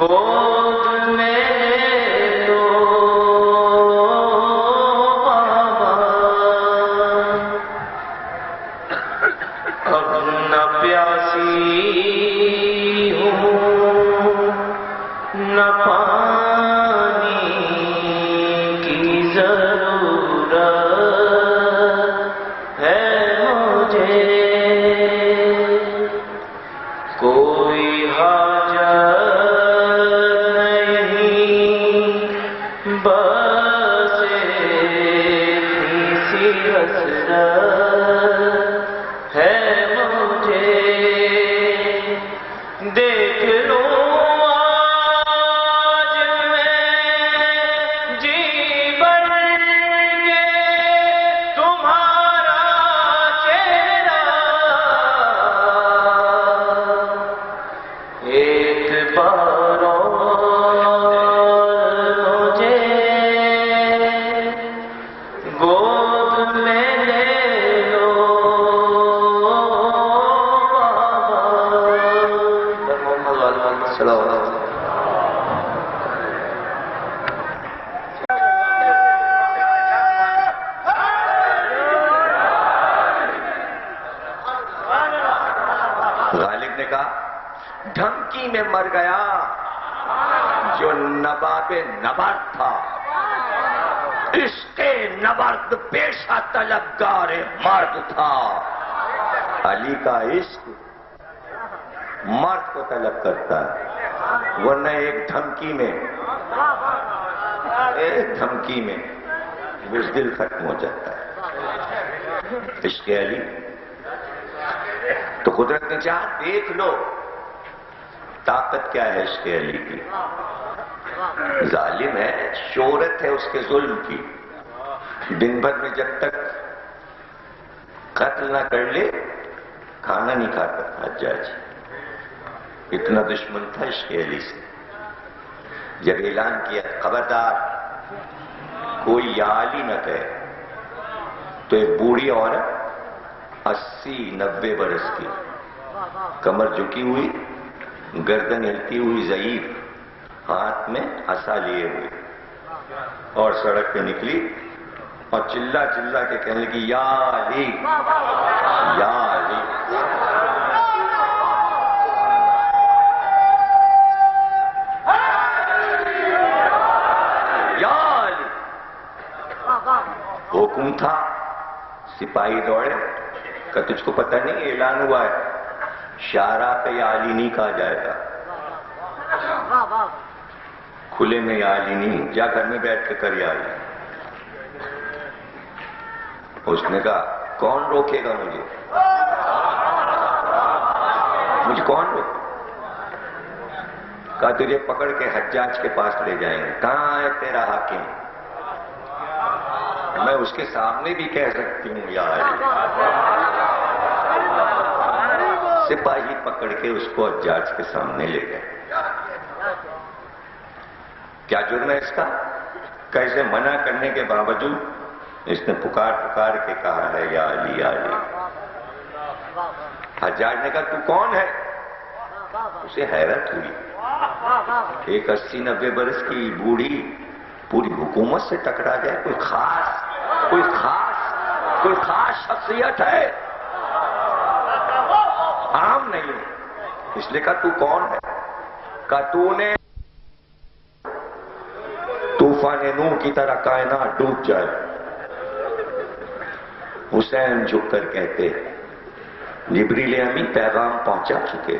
A: گود میں لو بابا، اب نہ پیاسی ہوں نہ پانی کی ضرورت ہے مجھے، کوئی حاجت نہیں، بس اتنی سی حسرت ہے مجھے، دیکھ لوں آج میں جی بھر کے تمہارا چہرہ، ایک بار مجھے گود میں لے لو بابا، صلی اللہ علیہ وسلم۔ غالب نے کہا دھمکی میں مر گیا جو نواب نبرد تھا، عشق نبرد پیشہ طلبگار مرد تھا۔ علی کا عشق مرد کو طلب کرتا ہے، ورنہ ایک دھمکی میں بزدل ختم ہو جاتا ہے۔ عشق علی تو قدرت نے چاہا دیکھ لو طاقت کیا ہے عشق علی کی۔ ظالم ہے، شہرت ہے اس کے ظلم کی، دن بھر میں جب تک قتل نہ کر لے کھانا نہیں کھاتا حجاج، اتنا دشمن تھا عشق علی سے۔ جب اعلان کیا خبردار کوئی یا علی نہ کہے، تو ایک بوڑھی عورت 80-90 برس کی، کمر جھکی ہوئی، گردن ہلتی ہوئی، ضعیف، ہاتھ میں عصا لیے ہوئے، اور سڑک پہ نکلی اور چلا چلا کے کہنے لگی یا علی یا علی۔ یا علی حکم تھا، سپاہی دوڑے کہ تجھ کو پتہ نہیں اعلان ہوا ہے شاہراہ پہ یا علی نہیں کہا جائے گا، کھلے میں یا علی نہیں، جا گھر میں بیٹھ کے کر یا علی۔ اس نے کہا کون روکے گا مجھے کون روکے؟ کہا تجھے پکڑ کے حجاج کے پاس لے جائیں گے۔ کہاں ہے تیرا حاکم؟ میں اس کے سامنے بھی کہہ سکتی ہوں یا علی۔ سپاہی پکڑ کے اس کو حجاج کے سامنے لے گئے۔ کیا جرم ہے اس کا؟ کیسے منع کرنے کے باوجود اس نے پکار پکار کے کہا ہے یا علی یا علی۔ حجاج نے کہا تو کون ہے؟ اسے حیرت ہوئی، ایک 80-90 برس کی بوڑھی پوری حکومت سے ٹکرا جائے، کوئی خاص شخصیت ہے، عام نہیں ہے۔ اس لیے کہا تو کون ہے؟ کہا تو نے طوفان نوح کی طرح کائنات ڈوب جائے۔ حسین جھک کر کہتے جبریل امین پیغام پہنچا چکے،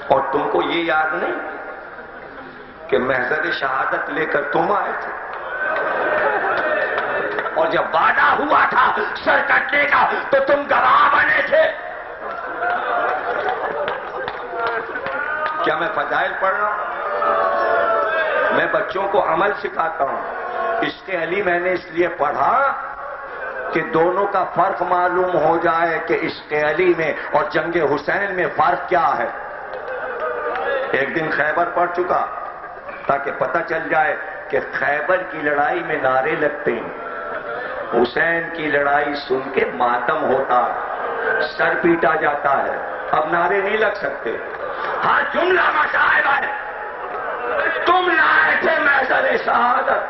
A: اور تم کو یہ یاد نہیں کہ محضر شہادت لے کر تم آئے تھے، اور جب وعدہ ہوا تھا سر کٹنے کا تو تم گواہ بنے تھے۔ کیا میں فضائل پڑھ رہا ہوں؟ میں بچوں کو عمل سکھاتا ہوں۔ عشق علی میں نے اس لیے پڑھا کہ دونوں کا فرق معلوم ہو جائے کہ عشق علی میں اور جنگ حسین میں فرق کیا ہے۔ ایک دن خیبر پڑھ چکا تاکہ پتہ چل جائے کہ خیبر کی لڑائی میں نعرے لگتے ہیں، حسین کی لڑائی سن کے ماتم ہوتا، سر پیٹا جاتا ہے، اب نعرے نہیں لگ سکتے. ہاں جملہ مصائب ہے. تم لائے تھے محضر شہادت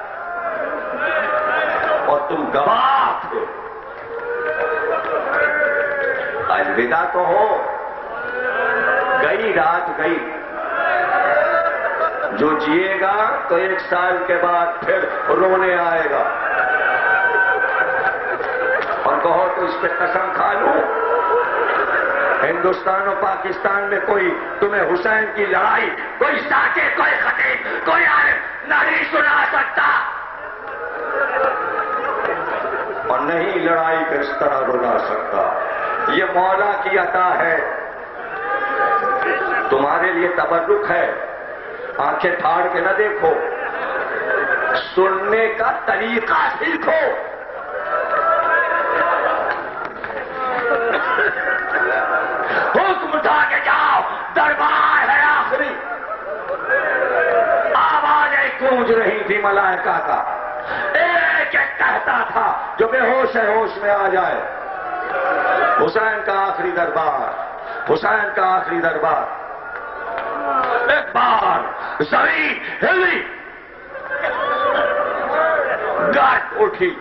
A: اور تم گواہ تھے. الوداع تو ہو، گئی رات گئی. جو جیے گا تو 1 سال کے بعد پھر رونے آئے گا اور کہو تو اس پہ قسم کھا لوں ہندوستان اور پاکستان میں کوئی تمہیں حسین کی لڑائی، کوئی ساکر، کوئی خطیب، کوئی عالم نہیں سنا سکتا، اور نہیں لڑائی کو اس طرح رلا سکتا. یہ مولا کی عطا ہے، تمہارے لیے تبرک ہے. آنکھیں پھاڑ کے نہ دیکھو، سننے کا طریقہ سیکھو. حکم اٹھا کے جاؤ، دربار ہے آخری. آوازیں گونج رہی تھی ملائکہ کا، ایک ایک کہتا تھا جو بے ہوش ہے ہوش میں آ جائے. حسین کا آخری دربار، حسین کا آخری دربار. ایک بار زمین ہلی، گرد اٹھی،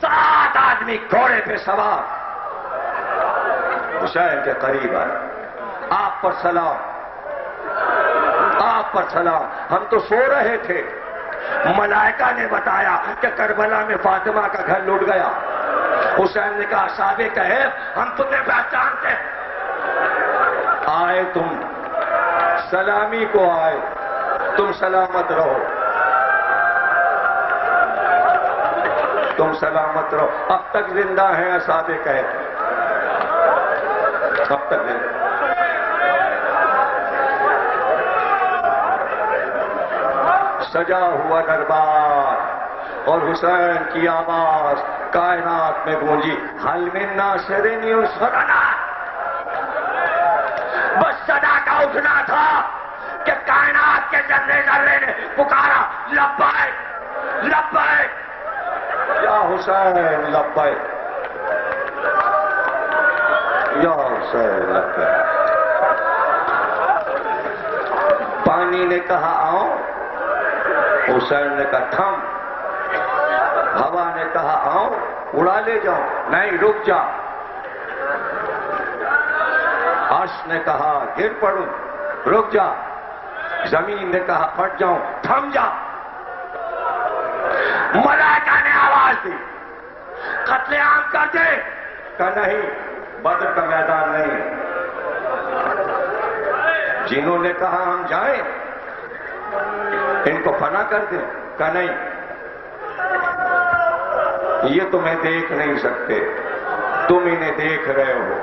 A: 7 آدمی گھوڑے پہ سوار حسین کے قریب آئے. آپ پر سلام، آپ پر سلام. ہم تو سو رہے تھے، ملائکہ نے بتایا کہ کربلا میں فاطمہ کا گھر لوٹ گیا. حسین نے کہا صحابہ کہف ہم تمہیں پہچانتے ہیں. آئے تم سلامی کو آئے، تم سلامت رہو، تم سلامت رہو. اب تک زندہ ہیں صحابہ کہف، اب تک زندہ. سجا ہوا دربار اور حسین کی آواز کائنات میں گونجی، حل من ناصر ینصرنا. بس صدا کا اٹھنا تھا کہ کائنات کے ذرے ذرے نے پکارا لبیک لبیک یا حسین لبیک یا حسین لبیک. پانی نے کہا آؤ، حسین نے کہا تھم. ہوا نے کہا آؤ اڑا لے جاؤ، نہیں رک جا. عرش نے کہا گر پڑوں، رک جا. زمین نے کہا پھٹ جاؤں، تھم جا. ملائکہ نے آواز دی قتل عام کر دے. کہا نہیں، بدر کا میدان نہیں. جنہوں نے کہا ہم جائیں، ان کو فنا کر دیں. کہا نہیں، یہ تمہیں دیکھ نہیں سکتے، تم انہیں دیکھ رہے ہو.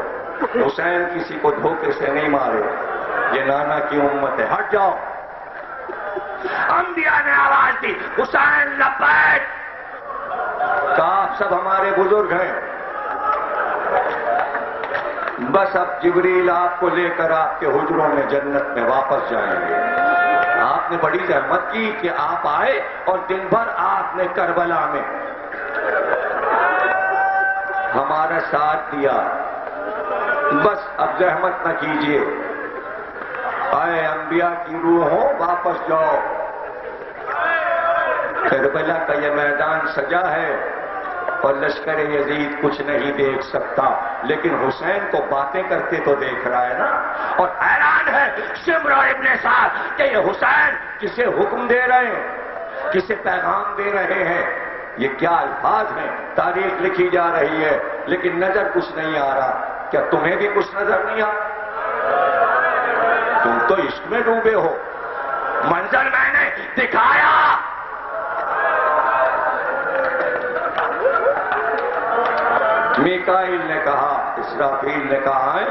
A: حسین کسی کو دھوکے سے نہیں مارے، یہ نانا کی امت ہے، ہٹ جاؤ. انبیاء نے آواز دی حسین لبیک. کہا آپ سب ہمارے بزرگ ہیں، بس اب جبریل آپ کو لے کر آپ کے حجروں میں جنت میں واپس جائیں گے. آپ نے بڑی زحمت کی کہ آپ آئے اور دن بھر آپ نے کربلا میں ہمارا ساتھ دیا، بس اب زحمت نہ کیجیے. آئے انبیاء کی روحوں واپس جاؤ. کربلا کا یہ میدان سجا ہے اور لشکر یزید کچھ نہیں دیکھ سکتا، لیکن حسین کو باتیں کرتے تو دیکھ رہا ہے نا. اور حیران ہے شمر ابن سعد کہ یہ حسین کسے حکم دے رہے ہیں، کسے پیغام دے رہے ہیں. یہ کیا الفاظ ہیں، تاریخ لکھی جا رہی ہے لیکن نظر کچھ نہیں آ رہا. کیا تمہیں بھی کچھ نظر نہیں آ؟ تم تو عشق میں ڈوبے ہو. منظر میں نے دکھایا. میکائیل نے کہا، اسرافیل نے کہا ہے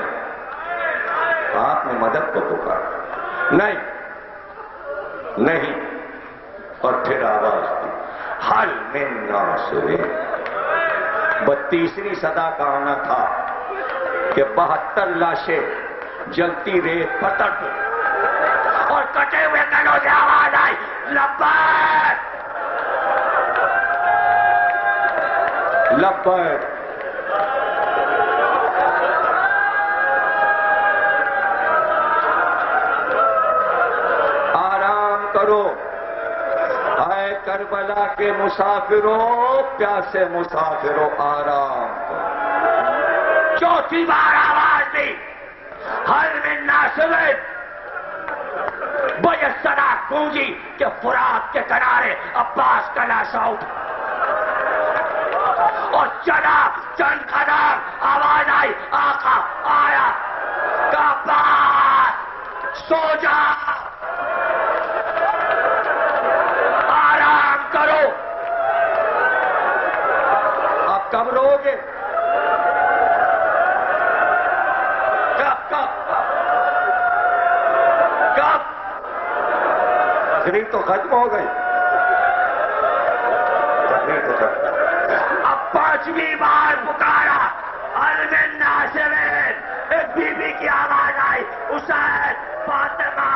A: آپ نے مدد کو پکارا. نہیں نہیں. اور پھر آواز دی حل من ناصر. 32ویں صدا کا آنا تھا کہ 72 لاشیں جلتی ریت پتر پہ اور کٹے ہوئے گلوں سے آواز آئی لبیک لبیک. کربلا کے مسافروں، پیاسے مسافروں آرام کرو۔ چوتھی بار آواز دی، حل من ناصرت، بجے صدا گونجی کہ فرات کے کنارے عباس کا لاشا اٹھا اور چلا چند قدم، آواز آئی، آقا آیا کہ عباس سو جا، آرام کرو۔ اب کب رو گے؟ کب تقریر تو ختم ہو گئی، تقریر تو ختم۔ اب پانچویں بار پکارا، حل من ناصرت، ایک بی بی کی آواز آئی، حسین، فاطمہ۔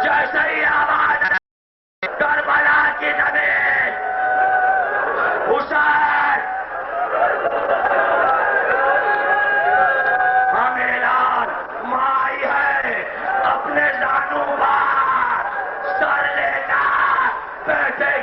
A: جیسے ہی آواز آئی، کربلا کی زمین، حسین مائی ہے، اپنے زانوں پر سر لے کر بیٹھے